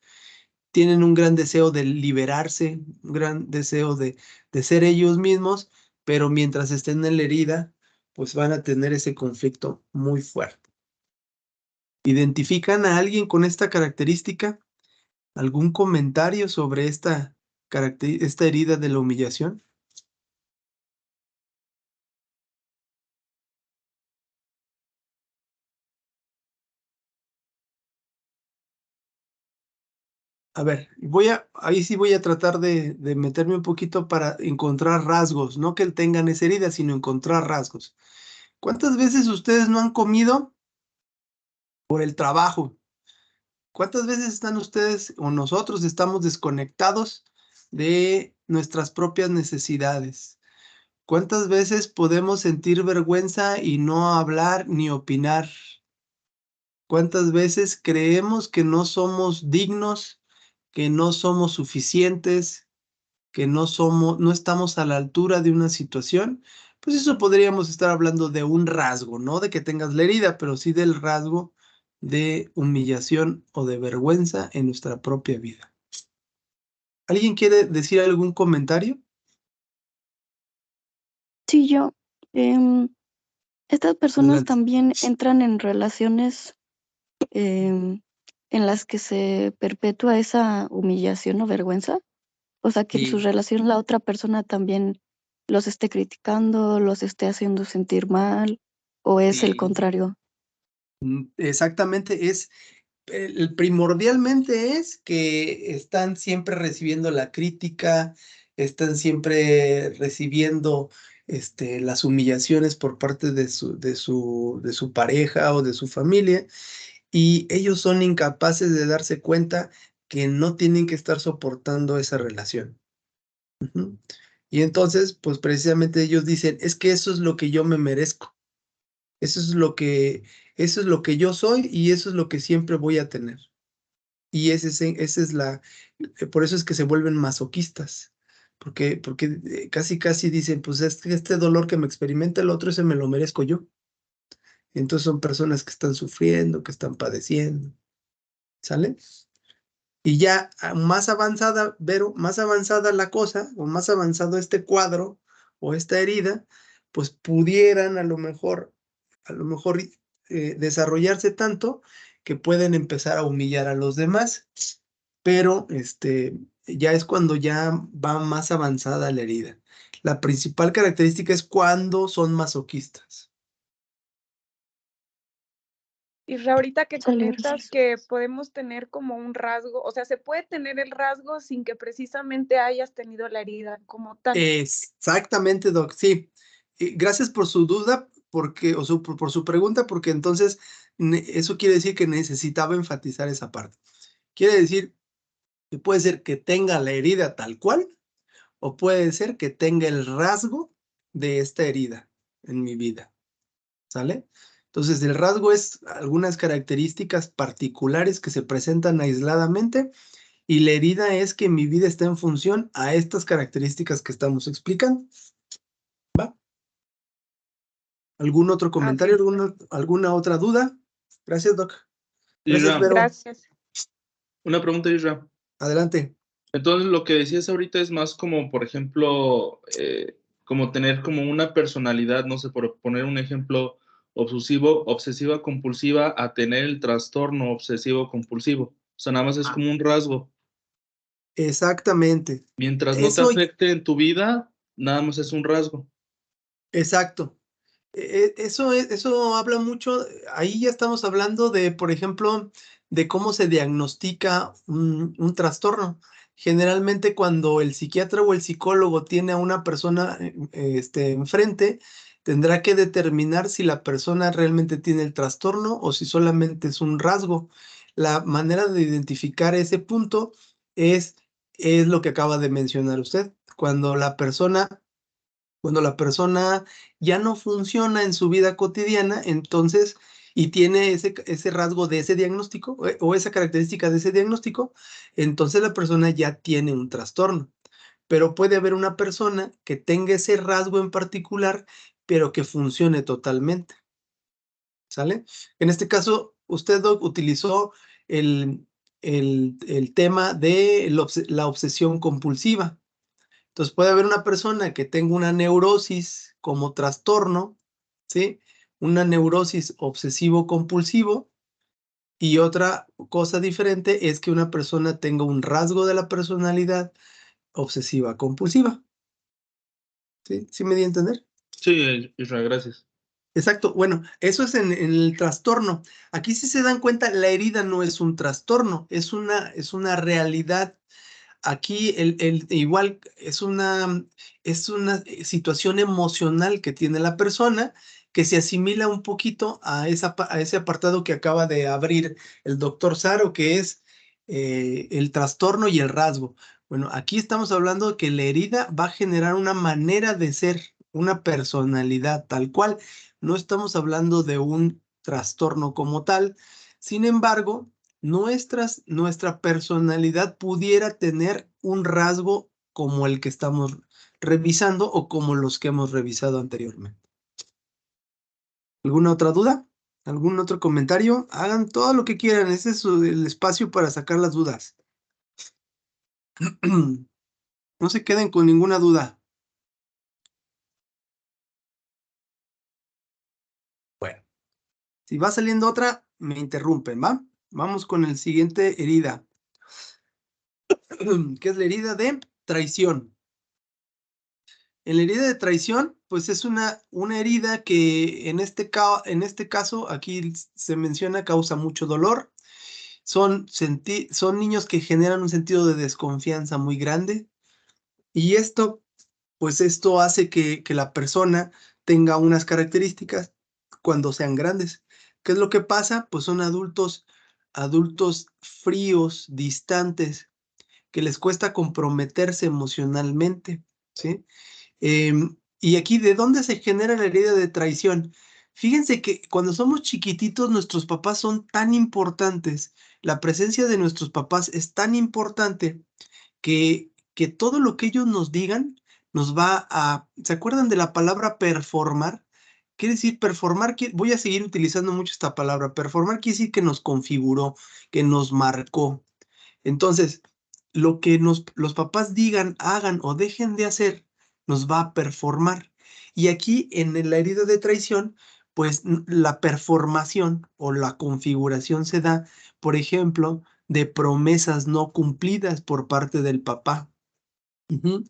Tienen un gran deseo de liberarse, un gran deseo de ser ellos mismos, pero mientras estén en la herida, pues van a tener ese conflicto muy fuerte. ¿Identifican a alguien con esta característica? ¿Algún comentario sobre esta herida de la humillación? A ver, ahí sí voy a tratar de meterme un poquito para encontrar rasgos, no que tengan esa herida, sino encontrar rasgos. ¿Cuántas veces ustedes no han comido por el trabajo? ¿Cuántas veces están ustedes o nosotros estamos desconectados de nuestras propias necesidades? ¿Cuántas veces podemos sentir vergüenza y no hablar ni opinar? ¿Cuántas veces creemos que no somos dignos, que no somos suficientes, que no estamos a la altura de una situación? Pues eso podríamos estar hablando de un rasgo, no de que tengas la herida, pero sí del rasgo de humillación o de vergüenza en nuestra propia vida. ¿Alguien quiere decir algún comentario? Sí, estas personas Adelante. también entran en relaciones em, en las que se perpetúa esa humillación o vergüenza. O sea, que en su Sí, relación la otra persona también los esté criticando, los esté haciendo sentir mal, o es el sí. contrario. Exactamente, primordialmente es que están siempre recibiendo la crítica, están siempre recibiendo las humillaciones por parte de su pareja o de su familia, y ellos son incapaces de darse cuenta que no tienen que estar soportando esa relación. Ujú. Y entonces, pues precisamente ellos dicen, es que eso es lo que yo me merezco. Eso es lo que yo soy y eso es lo que siempre voy a tener. Y esa es por eso es que se vuelven masoquistas. Porque casi dicen, pues este dolor que me experimenta el otro, ese me lo merezco yo. Entonces son personas que están sufriendo, que están padeciendo. ¿Sale? Y ya más avanzada, Vero, más avanzada la cosa, o más avanzado este cuadro, o esta herida, pues pudieran a lo mejor desarrollarse tanto que pueden empezar a humillar a los demás, pero ya es cuando ya va más avanzada la herida. La principal característica es cuando son masoquistas. Y ahorita que Sale, comentas gracias. que podemos tener como un rasgo, o sea, se puede tener el rasgo sin que precisamente hayas tenido la herida como tal. Exactamente, Doc, sí. Gracias por su duda, por su pregunta, porque entonces eso quiere decir que necesitaba enfatizar esa parte. Quiere decir que puede ser que tenga la herida tal cual, o puede ser que tenga el rasgo de esta herida en mi vida. ¿Sale? Entonces, el rasgo es algunas características particulares que se presentan aisladamente y la herida es que mi vida está en función a estas características que estamos explicando. ¿Va? ¿Algún otro comentario? ¿Alguna otra duda? Gracias, Doc. Gracias, Isra, Vero. Gracias. una pregunta, Isra. Adelante. Entonces, lo que decías ahorita es más como, por ejemplo, como tener como una personalidad, no sé, por poner un ejemplo, obsesiva compulsiva, a tener el trastorno obsesivo compulsivo. O sea, nada más es como un rasgo. Exactamente. Mientras no te Eso, afecte en tu vida, nada más es un rasgo. exacto. Eso habla mucho, ahí ya estamos hablando de, por ejemplo, de cómo se diagnostica un trastorno. Generalmente cuando el psiquiatra o el psicólogo tiene a una persona enfrente, tendrá que determinar si la persona realmente tiene el trastorno o si solamente es un rasgo. La manera de identificar ese punto es lo que acaba de mencionar usted. Cuando la persona ya no funciona en su vida cotidiana, entonces, y tiene ese rasgo de ese diagnóstico o esa característica de ese diagnóstico, entonces la persona ya tiene un trastorno. Pero puede haber una persona que tenga ese rasgo en particular, pero que funcione totalmente. ¿Sale? En este caso, usted, Doc, utilizó el tema de la obsesión compulsiva. Entonces puede haber una persona que tenga una neurosis como trastorno, ¿sí? Una neurosis obsesivo-compulsivo y otra cosa diferente es que una persona tenga un rasgo de la personalidad obsesiva-compulsiva. ¿Sí? ¿Sí me di a entender? Sí, Isra, gracias. Exacto. Bueno, eso es en el trastorno. Aquí si se dan cuenta, la herida no es un trastorno, es una realidad. Aquí igual es una situación emocional que tiene la persona que se asimila un poquito a ese apartado que acaba de abrir el doctor Saro, que es el trastorno y el rasgo. Bueno, aquí estamos hablando de que la herida va a generar una manera de ser, una personalidad tal cual. No estamos hablando de un trastorno como tal. Sin embargo, nuestra personalidad pudiera tener un rasgo como el que estamos revisando o como los que hemos revisado anteriormente. ¿Alguna otra duda? ¿Algún otro comentario? Hagan todo lo que quieran. Ese es el espacio para sacar las dudas. No se queden con ninguna duda. Bueno, si va saliendo otra, me interrumpen, ¿va? Vamos con el siguiente herida, que es la herida de traición. En la herida de traición, pues es una herida que en este caso, aquí se menciona, causa mucho dolor. Son niños que generan un sentido de desconfianza muy grande. Y pues esto hace que la persona tenga unas características cuando sean grandes. ¿Qué es lo que pasa? Pues son adultos fríos, distantes, que les cuesta comprometerse emocionalmente, ¿sí? Y aquí, ¿de dónde se genera la herida de traición? Fíjense que cuando somos chiquititos, nuestros papás son tan importantes, la presencia de nuestros papás es tan importante que todo lo que ellos nos digan nos va a... ¿Se acuerdan de la palabra performar? Quiere decir, performar, voy a seguir utilizando mucho esta palabra. Performar quiere decir que nos configuró, que nos marcó. Entonces, lo que los papás digan, hagan o dejen de hacer, nos va a performar. Y aquí en la herida de traición, pues la performación o la configuración se da, por ejemplo, de promesas no cumplidas por parte del papá. Ujú.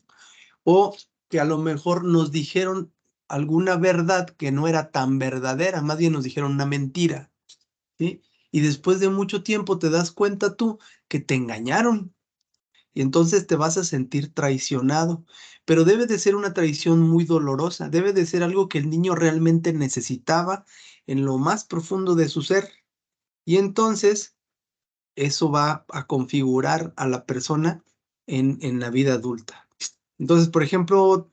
O que a lo mejor nos dijeron alguna verdad que no era tan verdadera, más bien nos dijeron una mentira, ¿sí? Y después de mucho tiempo te das cuenta tú que te engañaron y entonces te vas a sentir traicionado, pero debe de ser una traición muy dolorosa, debe de ser algo que el niño realmente necesitaba en lo más profundo de su ser. Y entonces eso va a configurar a la persona en la vida adulta. Entonces, por ejemplo,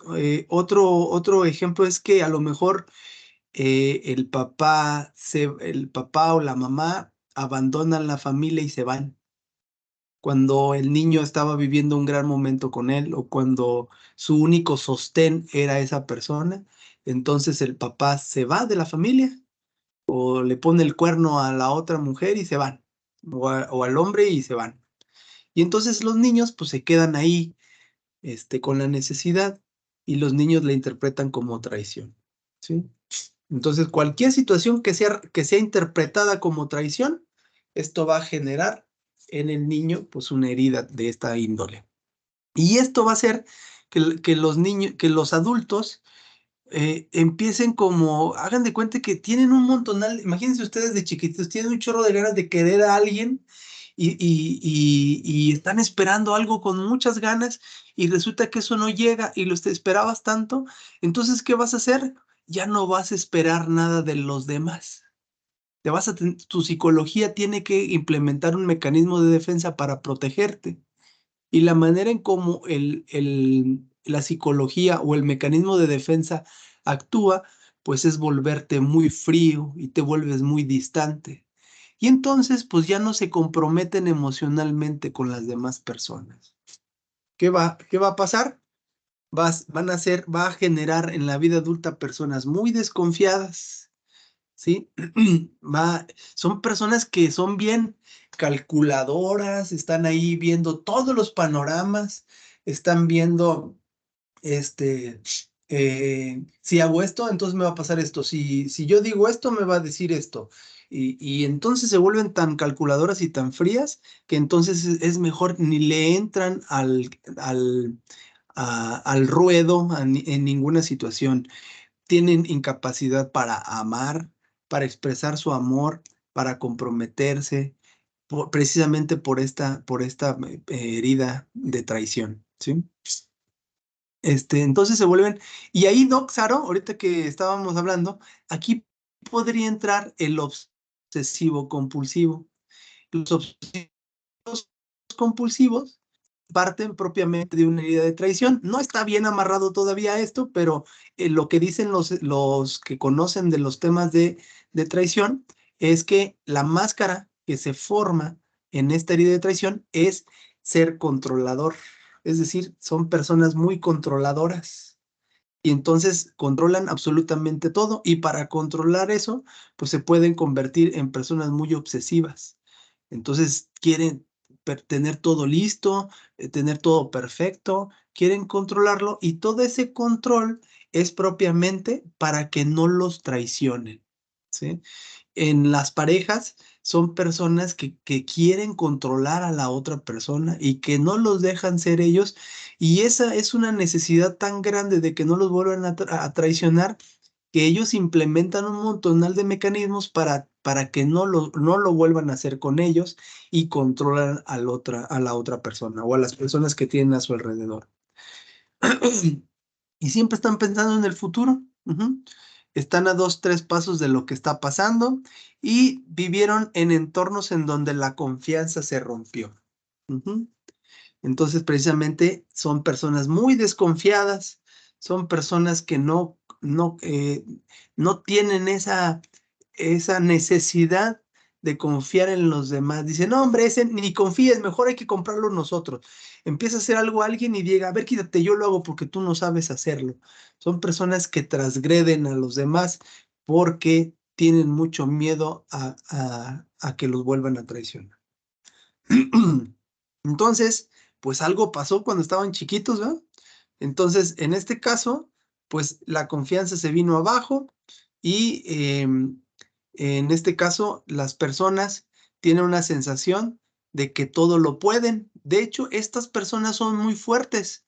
otro ejemplo es que a lo mejor el papá o la mamá abandonan la familia y se van cuando el niño estaba viviendo un gran momento con él o cuando su único sostén era esa persona, entonces el papá se va de la familia o le pone el cuerno a la otra mujer y se van, o al hombre y se van. Y entonces los niños pues se quedan ahí con la necesidad y los niños la interpretan como traición, ¿sí? Entonces cualquier situación que sea interpretada como traición, esto va a generar en el niño pues una herida de esta índole. Y esto va a hacer que los niños, que los adultos empiecen como, hagan de cuenta que tienen un montonal, imagínense ustedes de chiquitos, tienen un chorro de ganas de querer a alguien y están esperando algo con muchas ganas y resulta que eso no llega y lo esperabas tanto, entonces, ¿qué vas a hacer? Ya no vas a esperar nada de los demás. Tu psicología tiene que implementar un mecanismo de defensa para protegerte. Y la manera en cómo la psicología o el mecanismo de defensa actúa, pues es volverte muy frío y te vuelves muy distante. Y entonces, pues ya no se comprometen emocionalmente con las demás personas. ¿Qué va a pasar? Va a generar en la vida adulta personas muy desconfiadas, ¿sí? Son personas que son bien calculadoras, están ahí viendo todos los panoramas, están viendo, si hago esto, entonces me va a pasar esto, si yo digo esto, me va a decir esto. Y entonces se vuelven tan calculadoras y tan frías que entonces es mejor ni le entran al ruedo en ninguna situación. Tienen incapacidad para amar, para expresar su amor, para comprometerse, precisamente por esta herida de traición, ¿sí? Entonces se vuelven, y ahí, Doc Saro, ahorita que estábamos hablando, aquí podría entrar el obsesivo compulsivo. Los obsesivos compulsivos parten propiamente de una herida de traición. No está bien amarrado todavía esto, pero lo que dicen los que conocen de los temas de traición es que la máscara que se forma en esta herida de traición es ser controlador. Es decir, son personas muy controladoras y entonces controlan absolutamente todo y para controlar eso, pues se pueden convertir en personas muy obsesivas. Entonces quieren tener todo listo, tener todo perfecto, quieren controlarlo y todo ese control es propiamente para que no los traicionen, ¿sí? En las parejas son personas que quieren controlar a la otra persona y que no los dejan ser ellos y esa es una necesidad tan grande de que no los vuelvan a traicionar que ellos implementan un montonal de mecanismos para que no lo vuelvan a hacer con ellos y controlan a la otra persona o a las personas que tienen a su alrededor. Y siempre están pensando en el futuro. Ujú. están a 2, 3 pasos de lo que está pasando y vivieron en entornos en donde la confianza se rompió. Ujú. Entonces, precisamente son personas muy desconfiadas, son personas que no tienen esa necesidad de confiar en los demás. Dicen, no, hombre, ese ni confíes, mejor hay que comprarlo nosotros. Empieza a hacer algo alguien y llega, a ver, quítate, yo lo hago porque tú no sabes hacerlo. Son personas que transgreden a los demás porque tienen mucho miedo a que los vuelvan a traicionar. Entonces, pues algo pasó cuando estaban chiquitos, ¿verdad? Entonces, en este caso, pues la confianza se vino abajo y en este caso las personas tienen una sensación de que todo lo pueden. De hecho, estas personas son muy fuertes.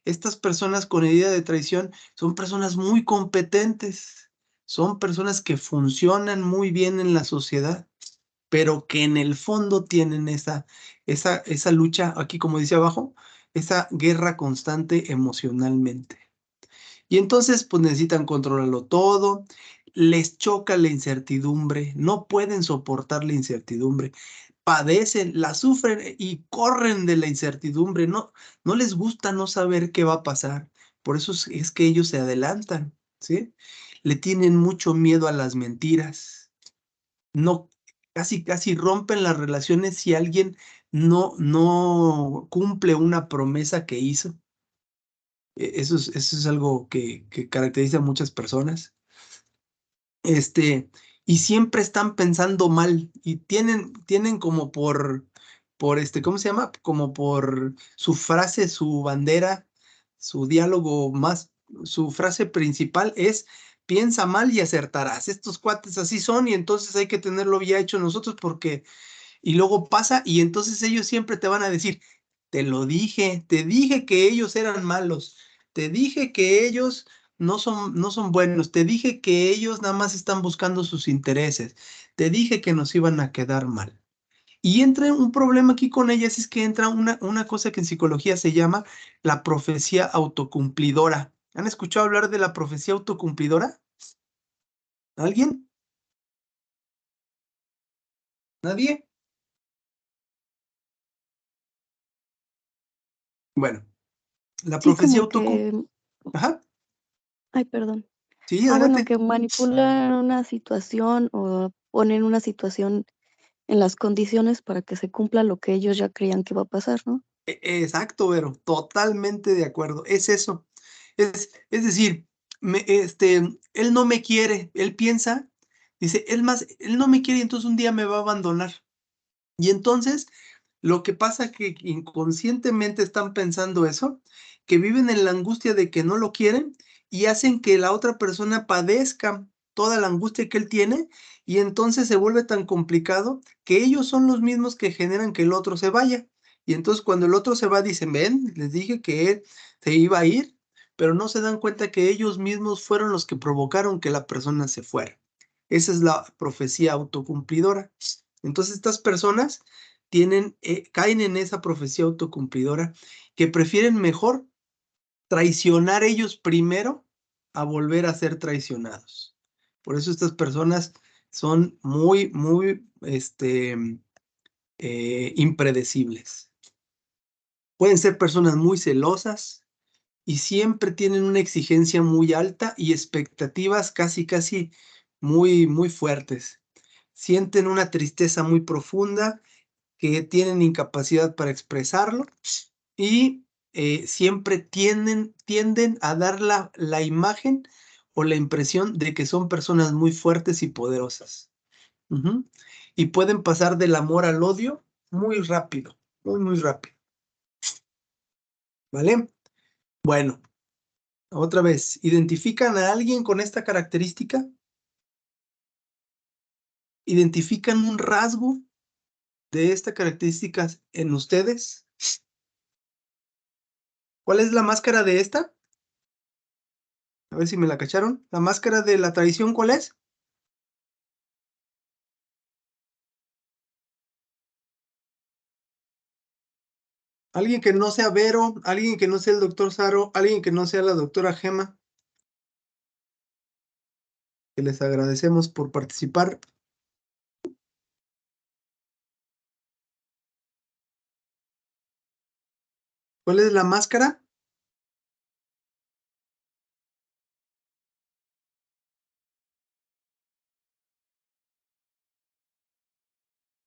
Estas personas con herida de traición son personas muy competentes, son personas que funcionan muy bien en la sociedad, pero que en el fondo tienen esa lucha, aquí como dice abajo, esa guerra constante emocionalmente. Y entonces, pues necesitan controlarlo todo, les choca la incertidumbre, no pueden soportar la incertidumbre, padecen, la sufren y corren de la incertidumbre, no les gusta no saber qué va a pasar. Por eso es que ellos se adelantan, ¿sí? Le tienen mucho miedo a las mentiras, no, casi rompen las relaciones si alguien no cumple una promesa que hizo. Eso es algo que caracteriza a muchas personas. Y siempre están pensando mal y tienen como ¿cómo se llama? Como por su frase, su bandera, su diálogo más, su frase principal es: piensa mal y acertarás. Estos cuates así son y entonces hay que tenerlo ya hecho nosotros porque y luego pasa y entonces ellos siempre te van a decir, te lo dije, te dije que ellos eran malos, te dije que ellos no son buenos, te dije que ellos nada más están buscando sus intereses, te dije que nos iban a quedar mal. Y entra un problema aquí con ellas, es que entra una cosa que en psicología se llama la profecía autocumplidora. ¿Han escuchado hablar de la profecía autocumplidora? ¿Alguien? ¿Nadie? Bueno, la Sí, profecía como autocumplidora. que, Ajá, ay, perdón. sí, Bueno, adelante. que manipulan una situación o ponen una situación en las condiciones para que se cumpla lo que ellos ya creían que va a pasar, ¿no? Exacto, Vero, totalmente de acuerdo. Es eso. Es decir, él no me quiere, él piensa, dice, él no me quiere y entonces un día me va a abandonar. Y entonces, lo que pasa que inconscientemente están pensando eso, que viven en la angustia de que no lo quieren y hacen que la otra persona padezca toda la angustia que él tiene y entonces se vuelve tan complicado que ellos son los mismos que generan que el otro se vaya. Y entonces cuando el otro se va dicen, ven, les dije que él se iba a ir, pero no se dan cuenta que ellos mismos fueron los que provocaron que la persona se fuera. Esa es la profecía autocumplidora. Entonces estas personas caen en esa profecía autocumplidora que prefieren mejor traicionar ellos primero a volver a ser traicionados. Por eso estas personas son muy, muy impredecibles. Pueden ser personas muy celosas y siempre tienen una exigencia muy alta y expectativas casi muy, muy fuertes. Sienten una tristeza muy profunda, que tienen incapacidad para expresarlo y siempre tienden a dar la imagen o la impresión de que son personas muy fuertes y poderosas. Ujú. Y pueden pasar del amor al odio muy rápido, muy, muy rápido. ¿Vale? Bueno, otra vez, ¿identifican a alguien con esta característica? ¿Identifican un rasgo de esta característica en ustedes? ¿Cuál es la máscara de esta? A ver si me la cacharon. ¿La máscara de la traición cuál es? Alguien que no sea Vero, alguien que no sea el doctor Saro, alguien que no sea la doctora Gema. que les agradecemos por participar. ¿Cuál es la máscara?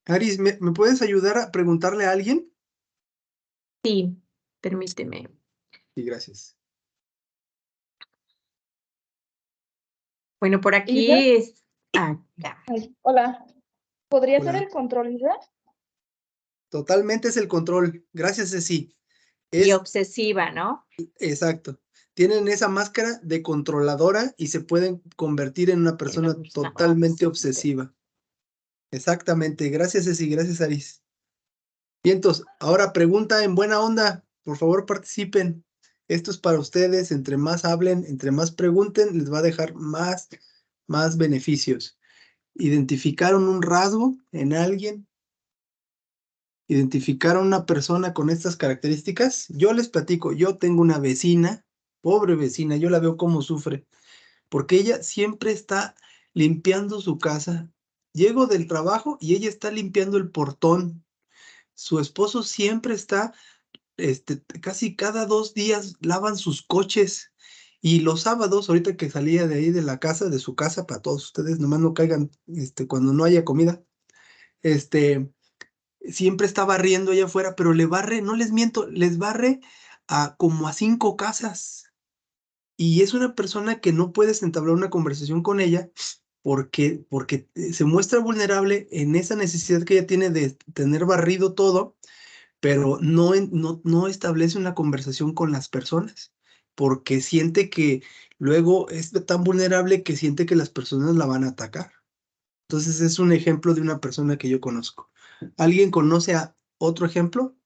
Aris, ¿me puedes ayudar a preguntarle a alguien? Sí, permíteme. Sí, gracias. Bueno, por Isa. aquí es... Ah, ya. Ay, hola. ¿Podría ser Hola. el control, Isa? Totalmente es el control. Gracias, Ceci. Y Es obsesiva, ¿no? exacto. Tienen esa máscara de controladora y se pueden convertir en una persona persona totalmente obsesiva. obsesiva. Exactamente. Gracias, Ceci. Gracias, Aris. Vientos, ahora pregunta en buena onda. Por favor, participen. Esto es para ustedes. Entre más hablen, entre más pregunten, les va a dejar más beneficios. ¿Identificaron un rasgo en alguien? ¿Identificaron una persona con estas características? Yo les platico, yo tengo una vecina, pobre vecina, yo la veo cómo sufre, porque ella siempre está limpiando su casa. Llego del trabajo y ella está limpiando el portón. Su esposo siempre está, casi cada 2 días lavan sus coches. Y los sábados, ahorita que salía de ahí de la casa, de su casa, para todos ustedes, nomás no caigan, cuando no haya comida, siempre está barriendo allá afuera, pero le barre, no les miento, les barre a como a 5 casas. Y es una persona que no puedes entablar una conversación con ella porque se muestra vulnerable en esa necesidad que ella tiene de tener barrido todo, pero no establece una conversación con las personas, porque siente que luego es tan vulnerable que siente que las personas la van a atacar. Entonces es un ejemplo de una persona que yo conozco. ¿Alguien conoce a otro ejemplo?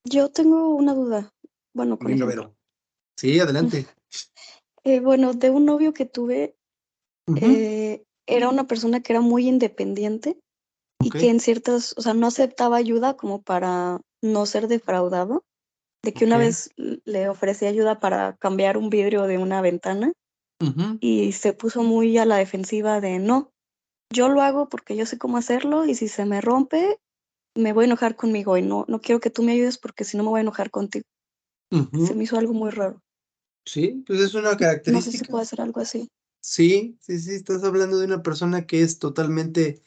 Yo tengo una duda, bueno, con Venga, ejemplo. Vero. Sí, adelante. Bueno, de un novio que tuve, Ujú, era una persona que era muy independiente y ok, que en ciertas, o sea, no aceptaba ayuda como para no ser defraudado, de que ok. una vez le ofrecí ayuda para cambiar un vidrio de una ventana Ujú, y se puso muy a la defensiva de no, yo lo hago porque yo sé cómo hacerlo y si se me rompe, me voy a enojar conmigo y no quiero que tú me ayudes porque si no me voy a enojar contigo. Se ujú. me hizo algo muy raro. Sí, pues es una No sé si característica. puede ser algo así. Sí, sí, sí, estás hablando de una persona que es totalmente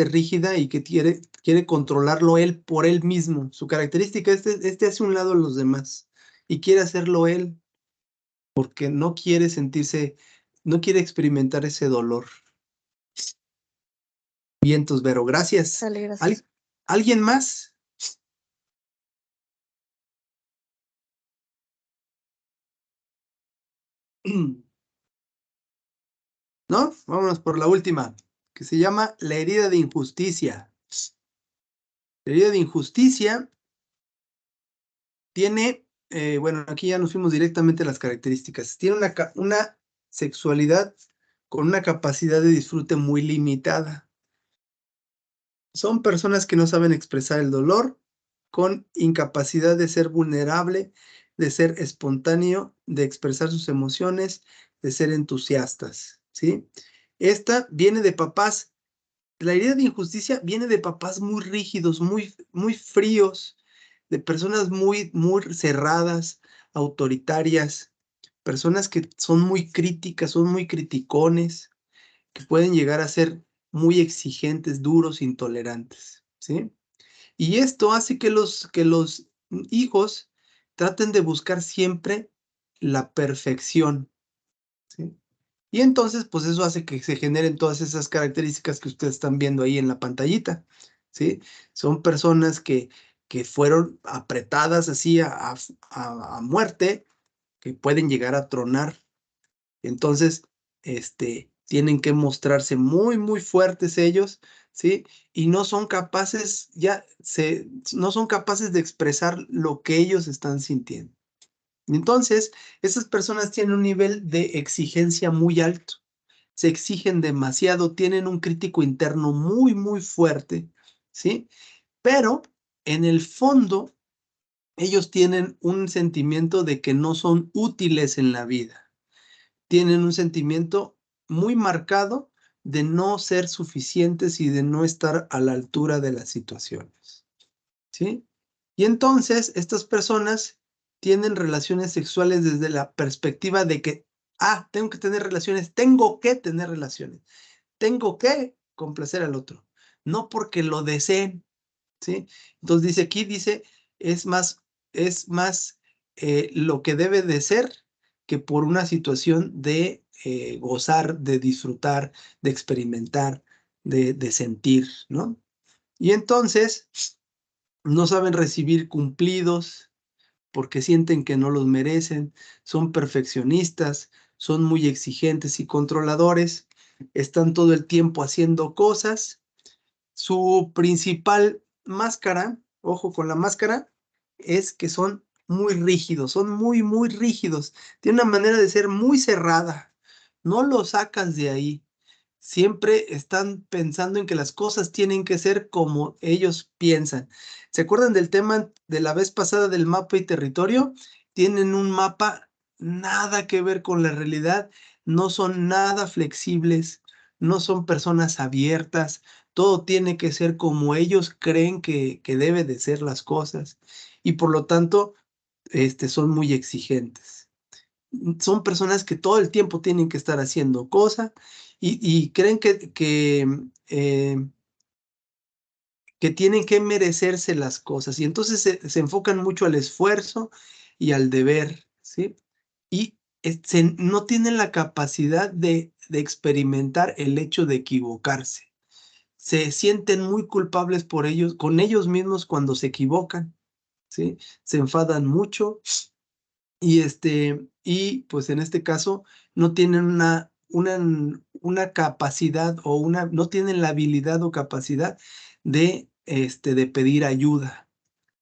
rígida y que quiere controlarlo él por él mismo. Su característica, hace un lado a los demás y quiere hacerlo él porque no quiere sentirse, no quiere experimentar ese dolor. Vientos, Vero, gracias. Sale, gracias. ¿Alguien más? ¿No? Vámonos por la última, que se llama la herida de injusticia. La herida de injusticia tiene, bueno, aquí ya nos fuimos directamente a las características. Tiene una sexualidad con una capacidad de disfrute muy limitada. Son personas que no saben expresar el dolor, con incapacidad de ser vulnerable, de ser espontáneo, de expresar sus emociones, de ser entusiastas, ¿sí? Esta viene de papás. La herida de injusticia viene de papás muy rígidos, muy fríos, de personas muy cerradas, autoritarias, personas que son muy críticas, son muy criticones, que pueden llegar a ser muy exigentes, duros, intolerantes, ¿sí? Y esto hace que los hijos traten de buscar siempre la perfección, ¿sí? Y entonces, pues eso hace que se generen todas esas características que ustedes están viendo ahí en la pantallita, ¿sí? Son personas que fueron apretadas así a muerte, que pueden llegar a tronar. Entonces, tienen que mostrarse muy fuertes ellos, ¿sí? Y no son capaces, no son capaces de expresar lo que ellos están sintiendo. Entonces, esas personas tienen un nivel de exigencia muy alto, se exigen demasiado, tienen un crítico interno muy fuerte, ¿sí? Pero en el fondo ellos tienen un sentimiento de que no son útiles en la vida. Tienen un sentimiento muy marcado de no ser suficientes y de no estar a la altura de las situaciones, ¿sí? Y entonces estas personas tienen relaciones sexuales desde la perspectiva de que, tengo que tener relaciones, tengo que tener relaciones, tengo que complacer al otro, no porque lo deseen, ¿sí? Entonces dice, es más lo que debe de ser que por una situación de gozar, de disfrutar, de experimentar, de sentir, ¿no? Y entonces no saben recibir cumplidos porque sienten que no los merecen, son perfeccionistas, son muy exigentes y controladores, están todo el tiempo haciendo cosas. Su principal máscara, ojo con la máscara, es que son muy rígidos, son muy, muy rígidos. Tienen una manera de ser muy cerrada. No lo sacas de ahí. Siempre están pensando en que las cosas tienen que ser como ellos piensan. ¿Se acuerdan del tema de la vez pasada del mapa y territorio? Tienen un mapa nada que ver con la realidad, no son nada flexibles, no son personas abiertas, todo tiene que ser como ellos creen que debe de ser las cosas y por lo tanto son muy exigentes. Son personas que todo el tiempo tienen que estar haciendo cosas y creen que tienen que merecerse las cosas y entonces se enfocan mucho al esfuerzo y al deber, ¿sí? Y no tienen la capacidad de experimentar el hecho de equivocarse. Se sienten muy culpables por ellos, con ellos mismos cuando se equivocan, ¿sí? Se enfadan mucho y pues en este caso no tienen una capacidad no tienen la habilidad o capacidad de pedir ayuda.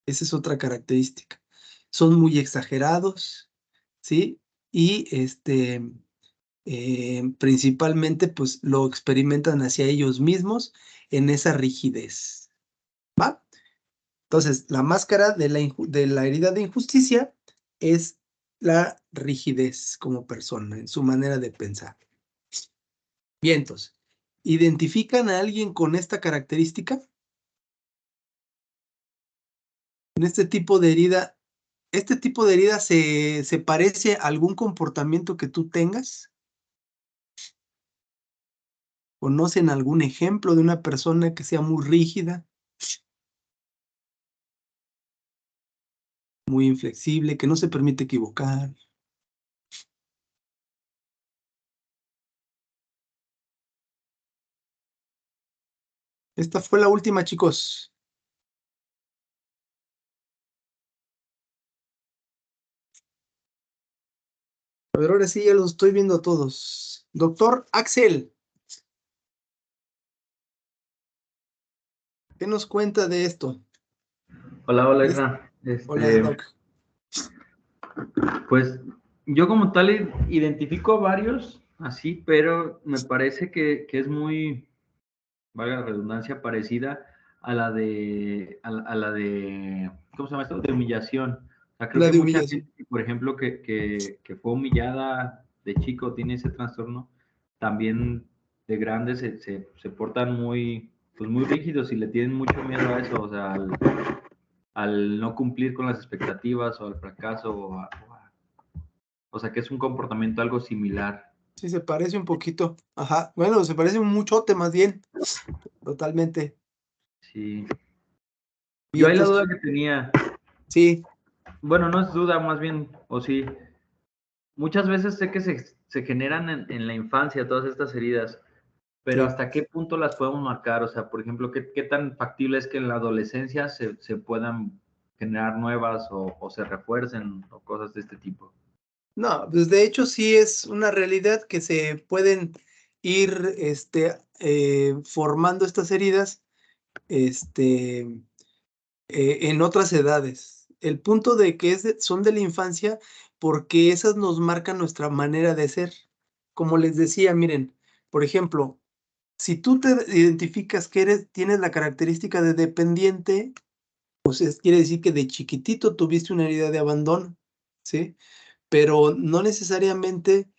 Esa es otra característica. Son muy exagerados, ¿sí? Y principalmente pues lo experimentan hacia ellos mismos en esa rigidez, ¿va? Entonces, la máscara de la herida de injusticia es la rigidez como persona, en su manera de pensar. Bien, entonces, ¿identifican a alguien con esta característica? En este tipo de herida se parece a algún comportamiento que tú tengas. ¿Conocen algún ejemplo de una persona que sea muy rígida, muy inflexible, que no se permite equivocar? Esta fue la última, chicos. A ver, ahora sí ya los estoy viendo a todos. Doctor Axel, ¿qué nos cuenta de esto? Hola, hola, Isra. Hola, Doc. Pues yo como tal identifico a varios así, pero me parece que es muy, valga la redundancia, parecida a la de, ¿cómo se llama esto? De humillación. O sea, creo La que de mucha humillación. gente, por ejemplo, que fue humillada de chico, tiene ese trastorno, también de grande se portan muy, pues muy rígidos y le tienen mucho miedo a eso, o sea, al no cumplir con las expectativas o al fracaso, o sea, que es un comportamiento algo similar. Sí, se parece un poquito. Ajá. Bueno, se parece un muchote más bien. Totalmente. Sí. Y Yo ahí la duda entonces, que tenía, sí, bueno, no es duda, más bien, o sí, muchas veces sé que se generan en la infancia todas estas heridas, pero sí. ¿hasta qué punto las podemos marcar? O sea, por ejemplo, ¿qué tan factible es que en la adolescencia se puedan generar nuevas o se refuercen o cosas de este tipo? No, pues de hecho sí es una realidad que se pueden ir formando estas heridas en otras edades. El punto de que son de la infancia porque esas nos marcan nuestra manera de ser. Como les decía, miren, por ejemplo, si tú te identificas que tienes la característica de dependiente, Pues quiere decir que de chiquitito tuviste una herida de abandono, ¿sí? Pero no necesariamente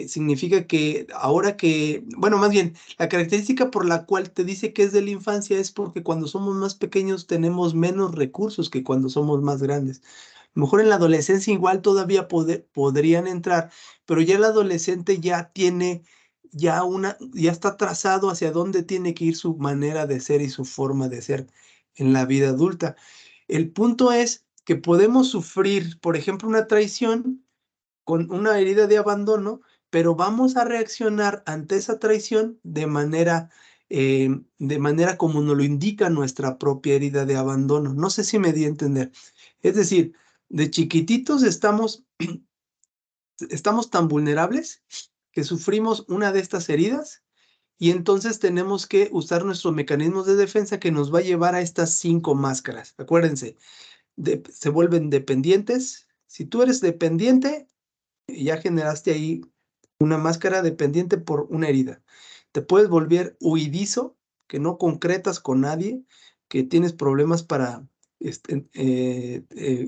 significa que ahora que, bueno, más bien, la característica por la cual te dice que es de la infancia es porque cuando somos más pequeños tenemos menos recursos que cuando somos más grandes. A lo mejor en la adolescencia igual todavía podrían entrar, pero ya el adolescente ya tiene, ya está trazado hacia dónde tiene que ir su manera de ser y su forma de ser en la vida adulta. El punto es que podemos sufrir, por ejemplo, una traición con una herida de abandono, pero vamos a reaccionar ante esa traición de manera como nos lo indica nuestra propia herida de abandono. No sé si me di a entender. Es decir, de chiquititos estamos tan vulnerables que sufrimos una de estas heridas y entonces tenemos que usar nuestros mecanismos de defensa que nos va a llevar a estas 5 máscaras. Acuérdense, se vuelven dependientes. Si tú eres dependiente, ya generaste ahí una máscara dependiente por una herida. Te puedes volver huidizo, que no concretas con nadie, que tienes problemas para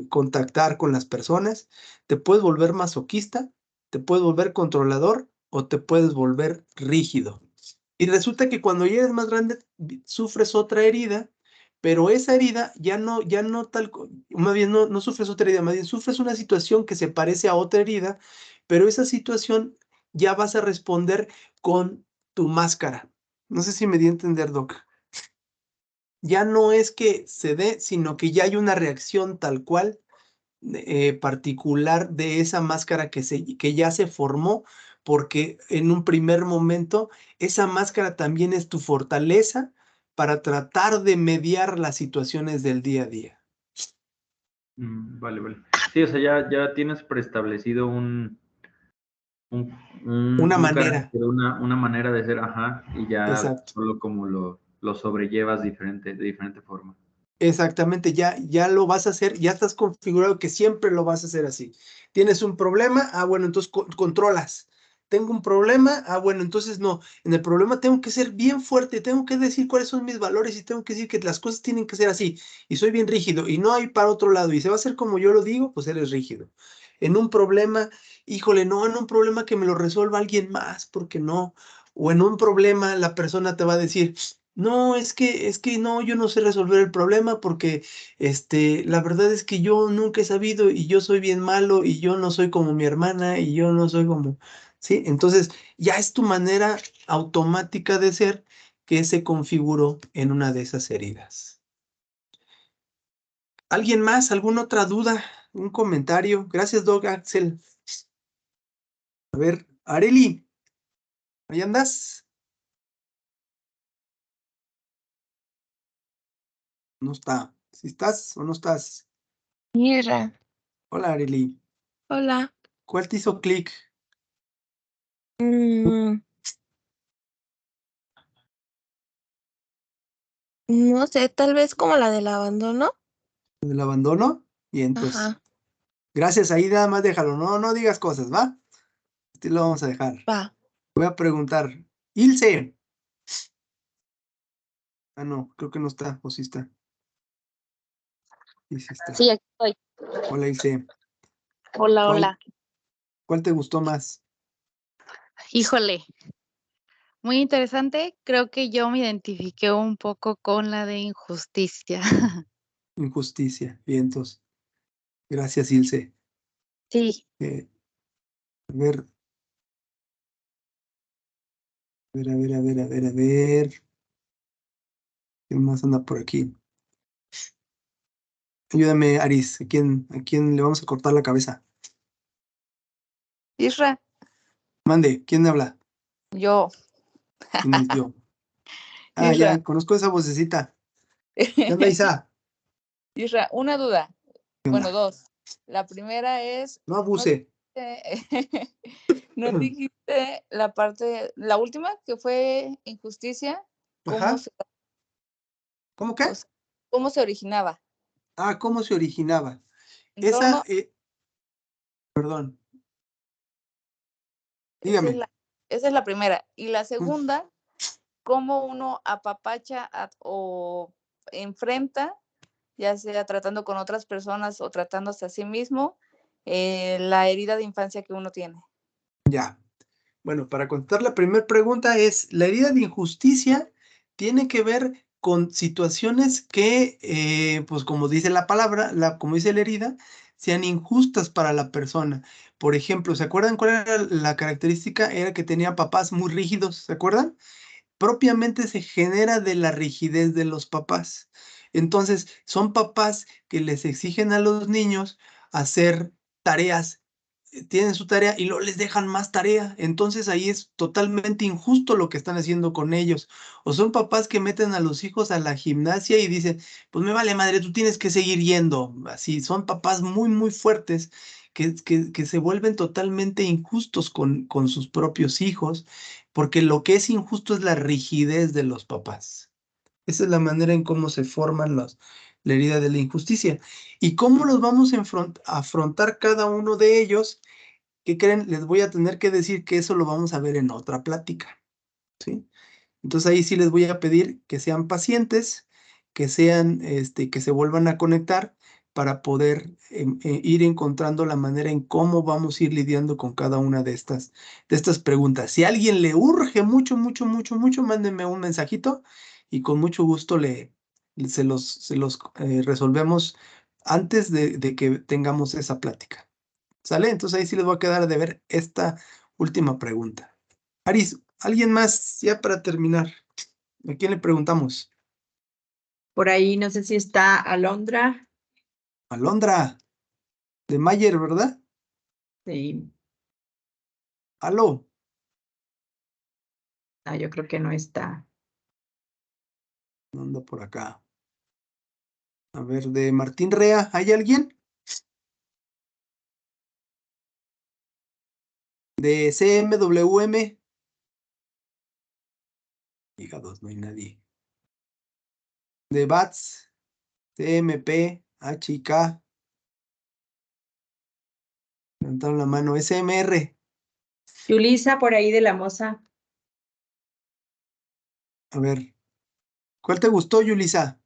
contactar con las personas. Te puedes volver masoquista, te puedes volver controlador o te puedes volver rígido. Y resulta que cuando ya eres más grande, sufres otra herida, pero esa herida ya no más bien no sufres otra herida, más bien sufres una situación que se parece a otra herida, pero esa situación ya vas a responder con tu máscara. No sé si me di a entender, Doc. Ya no es que se dé, sino que ya hay una reacción tal cual, particular de esa máscara que ya se formó, porque en un primer momento esa máscara también es tu fortaleza para tratar de mediar las situaciones del día a día. Vale, vale. Sí, o sea, ya tienes preestablecido Una un manera. carácter, una manera de ser, ajá, y ya Exacto. solo como lo sobrellevas de diferente forma. Exactamente, ya lo vas a hacer, ya estás configurado que siempre lo vas a hacer así. Tienes un problema, bueno, entonces controlas. Tengo un problema, bueno, entonces no. En el problema tengo que ser bien fuerte, tengo que decir cuáles son mis valores y tengo que decir que las cosas tienen que ser así. Y soy bien rígido y no hay para otro lado. Y se va a hacer como yo lo digo, pues eres rígido. En un problema, híjole, no, en un problema que me lo resuelva alguien más, porque no. O en un problema la persona te va a decir, no, es que no, yo no sé resolver el problema porque la verdad es que yo nunca he sabido y yo soy bien malo y yo no soy como mi hermana y yo no soy como, ¿sí? Entonces ya es tu manera automática de ser que se configuró en una de esas heridas. ¿Alguien más? ¿Alguna otra duda? ¿Un comentario? Gracias, Doc Axel. A ver, Areli, ¿ahí andas? No está. ¿Si estás o no estás? Mira, Hola, Areli. hola. ¿Cuál te hizo clic? Mm, no sé, tal vez como la del abandono. ¿Del abandono? Y entonces, Ajá, gracias, ahí nada más déjalo, no digas cosas, ¿va? Este lo vamos a dejar. va. Voy a preguntar, Ilse. Ah, no, creo que no está, o sí está. Y sí está. Sí, aquí estoy. Hola, Ilse. Hola, ¿Cuál, hola. cuál te gustó más? Híjole, muy interesante. Creo que yo me identifiqué un poco con la de injusticia. Injusticia. Y entonces, gracias, Ilse. Sí, A ver, a ver. ¿Quién más anda por aquí? Ayúdame, Aris. ¿A quién le vamos a cortar la cabeza? Isra, Mande, ¿quién habla? yo. ¿Quién es yo? Ah, Isra, ya, conozco esa vocecita. ¿Qué onda, Isa? Isra, una duda. ¿Qué Bueno, onda? dos. La primera es, No ¿no abuse. no dijiste la parte, la última que fue injusticia? ¿Cómo Ajá. se, ¿Cómo o qué? sea, cómo se originaba? ¿Cómo se originaba? En Esa, torno, perdón, esa es dígame. la, esa es la primera. Y la Mm, segunda, cómo uno apapacha o enfrenta ya sea tratando con otras personas o tratándose a sí mismo, la herida de infancia que uno tiene. Ya. Bueno, para contestar la primera pregunta es, la herida de injusticia tiene que ver con situaciones que, pues como dice la palabra, como dice la herida, sean injustas para la persona. Por ejemplo, ¿se acuerdan cuál era la característica? Era que tenía papás muy rígidos, ¿se acuerdan? Propiamente se genera de la rigidez de los papás. Entonces, son papás que les exigen a los niños hacer tareas, tienen su tarea y luego les dejan más tarea. Entonces ahí es totalmente injusto lo que están haciendo con ellos. O son papás que meten a los hijos a la gimnasia y dicen, pues me vale madre, tú tienes que seguir yendo. Así, son papás muy, muy fuertes que se vuelven totalmente injustos con sus propios hijos, porque lo que es injusto es la rigidez de los papás. Esa es la manera en cómo se forman la herida de la injusticia. ¿Y cómo los vamos a afrontar cada uno de ellos? ¿Qué creen? Les voy a tener que decir que eso lo vamos a ver en otra plática, ¿sí? Entonces ahí sí les voy a pedir que sean pacientes, que que se vuelvan a conectar para poder ir encontrando la manera en cómo vamos a ir lidiando con cada una de estas preguntas. Si a alguien le urge mucho, mucho, mucho, mucho, mándenme un mensajito y con mucho gusto se los resolvemos antes de que tengamos esa plática. ¿Sale? Entonces ahí sí les voy a quedar de ver esta última pregunta. Aris, ¿alguien más ya para terminar? ¿A quién le preguntamos? Por ahí no sé si está Alondra. Alondra, de Mayer, ¿verdad? Sí. Aló. No, yo creo que no está. No anda por acá. A ver, de Martín Rea, ¿hay alguien? De CMWM. Hígados, no hay nadie. De BATS, CMP, HIK. Levantaron la mano. SMR. Yulisa, por ahí de la Moza. A ver. ¿Cuál te gustó, Yulisa?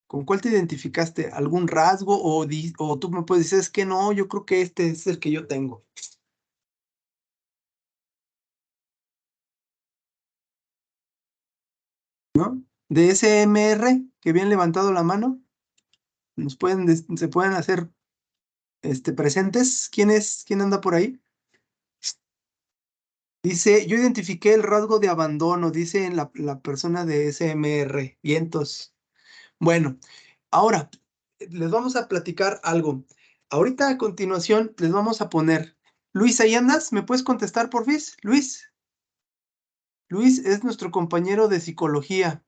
¿Con cuál te identificaste? ¿Algún rasgo o tú me puedes decir, es que no, yo creo que este es el que yo tengo? ¿No? De SMR, que bien levantado la mano, se pueden hacer presentes. ¿Quién es? ¿Quién anda por ahí? Dice, yo identifiqué el rasgo de abandono, dice en la persona de SMR. Vientos. Bueno, ahora les vamos a platicar algo. Ahorita a continuación les vamos a poner. Luis, ¿ahí andas? ¿Me puedes contestar, porfis? Luis. Luis es nuestro compañero de psicología.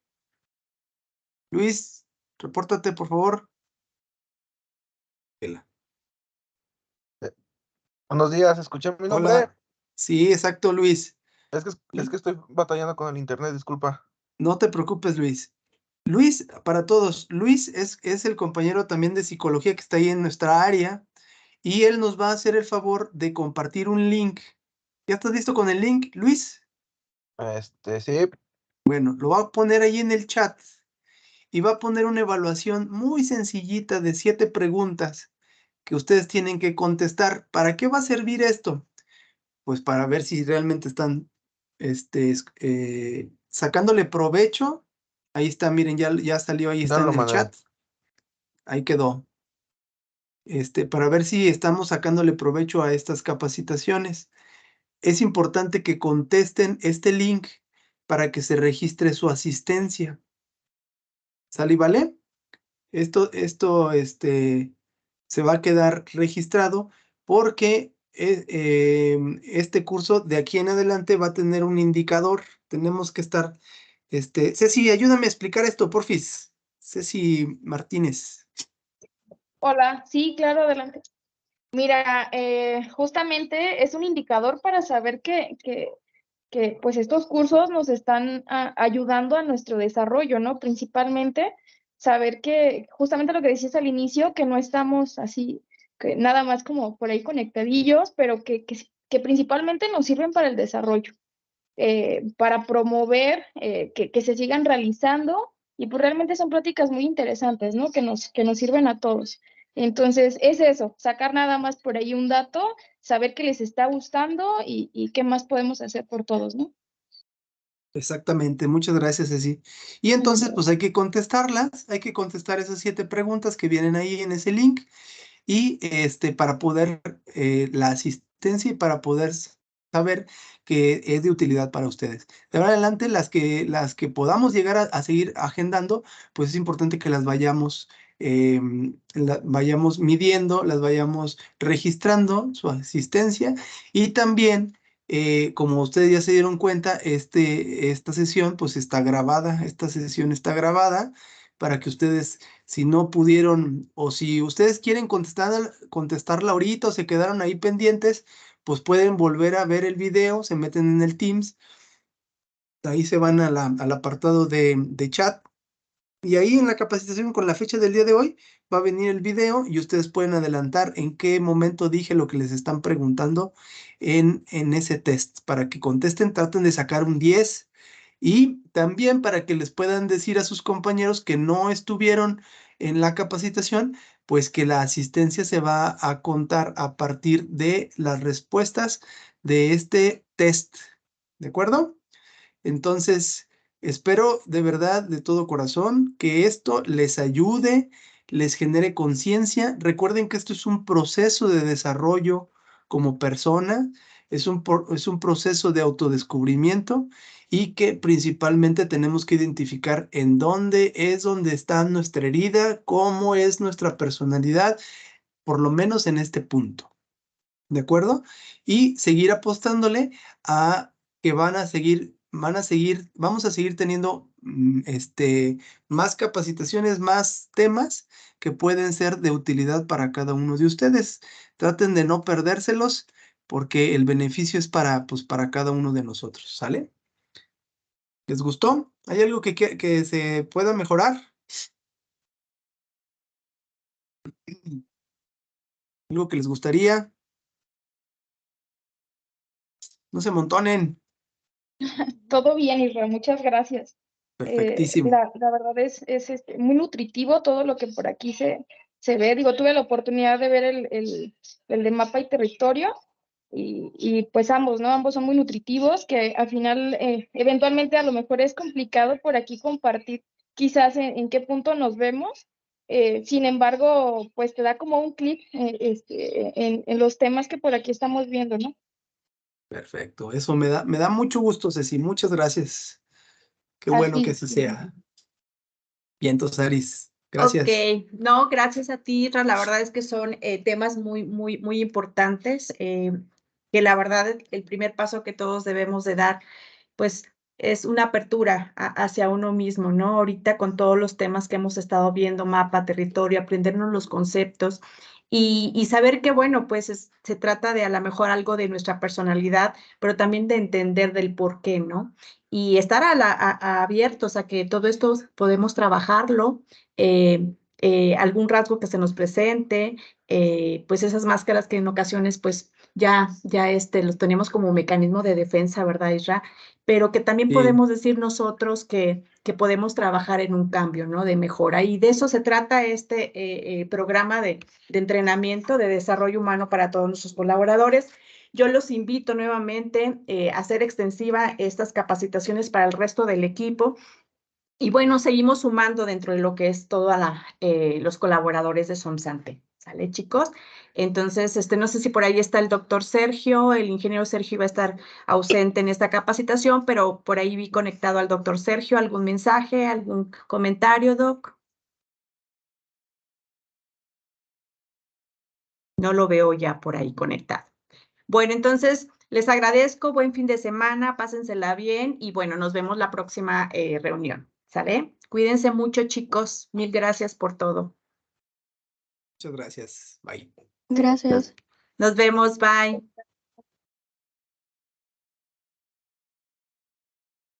Luis, repórtate, por favor. Buenos días, ¿escuché mi nombre? Hola. Sí, exacto, Luis. Es que estoy batallando con el internet, disculpa. No te preocupes, Luis. Luis, para todos, Luis es el compañero también de psicología que está ahí en nuestra área y él nos va a hacer el favor de compartir un link. ¿Ya estás listo con el link, Luis? Sí. Bueno, lo va a poner ahí en el chat y va a poner una evaluación muy sencillita de 7 preguntas que ustedes tienen que contestar. ¿Para qué va a servir esto? Pues para ver si realmente están sacándole provecho. Ahí está, miren, ya salió, ahí Ya está lo en el mandé. chat. Ahí quedó. Para ver si estamos sacándole provecho a estas capacitaciones. Es importante que contesten este link para que se registre su asistencia. ¿Sale y vale? Esto, se va a quedar registrado porque este curso de aquí en adelante va a tener un indicador. Tenemos que estar, Ceci, ayúdame a explicar esto, porfis. Ceci Martínez. Hola, sí, claro, adelante. Mira, justamente es un indicador para saber que pues estos cursos nos están ayudando a nuestro desarrollo, ¿no? Principalmente saber que justamente lo que decías al inicio, que no estamos así, que nada más como por ahí conectadillos, pero que principalmente nos sirven para el desarrollo, para promover que se sigan realizando y pues realmente son pláticas muy interesantes, ¿no? Que nos sirven a todos. Entonces, es eso, sacar nada más por ahí un dato, saber que les está gustando y qué más podemos hacer por todos, ¿no? Exactamente, muchas gracias, Ceci. Y entonces, pues hay que contestarlas, hay que contestar esas 7 preguntas que vienen ahí en ese link y para poder la asistencia y para poder saber que es de utilidad para ustedes. De ahora en adelante, las que podamos llegar a seguir agendando, pues es importante que las vayamos midiendo, las vayamos registrando su asistencia y también como ustedes ya se dieron cuenta, esta sesión pues está grabada, esta sesión está grabada para que ustedes, si no pudieron o si ustedes quieren contestarla ahorita o se quedaron ahí pendientes, pues pueden volver a ver el video, se meten en el Teams, ahí se van al apartado de chat y ahí en la capacitación con la fecha del día de hoy va a venir el video y ustedes pueden adelantar en qué momento dije lo que les están preguntando en ese test. Para que contesten, traten de sacar un 10 y también para que les puedan decir a sus compañeros que no estuvieron en la capacitación, pues que la asistencia se va a contar a partir de las respuestas de este test. ¿De acuerdo? Entonces, espero de verdad, de todo corazón, que esto les ayude, les genere conciencia. Recuerden que esto es un proceso de desarrollo como persona, es un proceso de autodescubrimiento y que principalmente tenemos que identificar en dónde está nuestra herida, cómo es nuestra personalidad, por lo menos en este punto. ¿De acuerdo? Y seguir apostándole a que vamos a seguir teniendo más capacitaciones, más temas que pueden ser de utilidad para cada uno de ustedes. Traten de no perdérselos porque el beneficio es pues, para cada uno de nosotros, ¿sale? ¿Les gustó? ¿Hay algo que se pueda mejorar? ¿Algo que les gustaría? No se amontonen. Todo bien, Israel, muchas gracias. Perfectísimo. La verdad es muy nutritivo todo lo que por aquí se ve. Digo, tuve la oportunidad de ver el de mapa y territorio y pues ambos, ¿no? Ambos son muy nutritivos, que al final eventualmente a lo mejor es complicado por aquí compartir quizás en qué punto nos vemos. Sin embargo, pues te da como un clic en los temas que por aquí estamos viendo, ¿no? Perfecto, eso me da mucho gusto, Ceci. Muchas gracias. Qué bueno que así sea. Bien, entonces, Aris, gracias. Ok, no, gracias a ti, Ra. La verdad es que son temas muy, muy, muy importantes, que la verdad el primer paso que todos debemos de dar, pues es una apertura hacia uno mismo, ¿no? Ahorita con todos los temas que hemos estado viendo, mapa, territorio, aprendernos los conceptos y saber que, bueno, pues se trata de a lo mejor algo de nuestra personalidad, pero también de entender del por qué, ¿no? Y estar abiertos a que todo esto podemos trabajarlo, algún rasgo que se nos presente, pues esas máscaras que en ocasiones pues ya los tenemos como mecanismo de defensa, ¿verdad, Isra? Pero que también Sí. podemos decir nosotros que podemos trabajar en un cambio, ¿no? De mejora. Y de eso se trata este programa de entrenamiento, de desarrollo humano para todos nuestros colaboradores. Yo los invito nuevamente a hacer extensiva estas capacitaciones para el resto del equipo. Y bueno, seguimos sumando dentro de lo que es todos los colaboradores de SOMSANTE. ¿Sale, chicos? Entonces, no sé si por ahí está el doctor Sergio, el ingeniero Sergio iba a estar ausente en esta capacitación, pero por ahí vi conectado al doctor Sergio. ¿Algún mensaje, algún comentario, doc? No lo veo ya por ahí conectado. Bueno, entonces les agradezco, buen fin de semana, pásensela bien y bueno, nos vemos la próxima reunión, ¿sale? Cuídense mucho, chicos, mil gracias por todo. Muchas gracias. Bye. Gracias. Nos vemos, bye.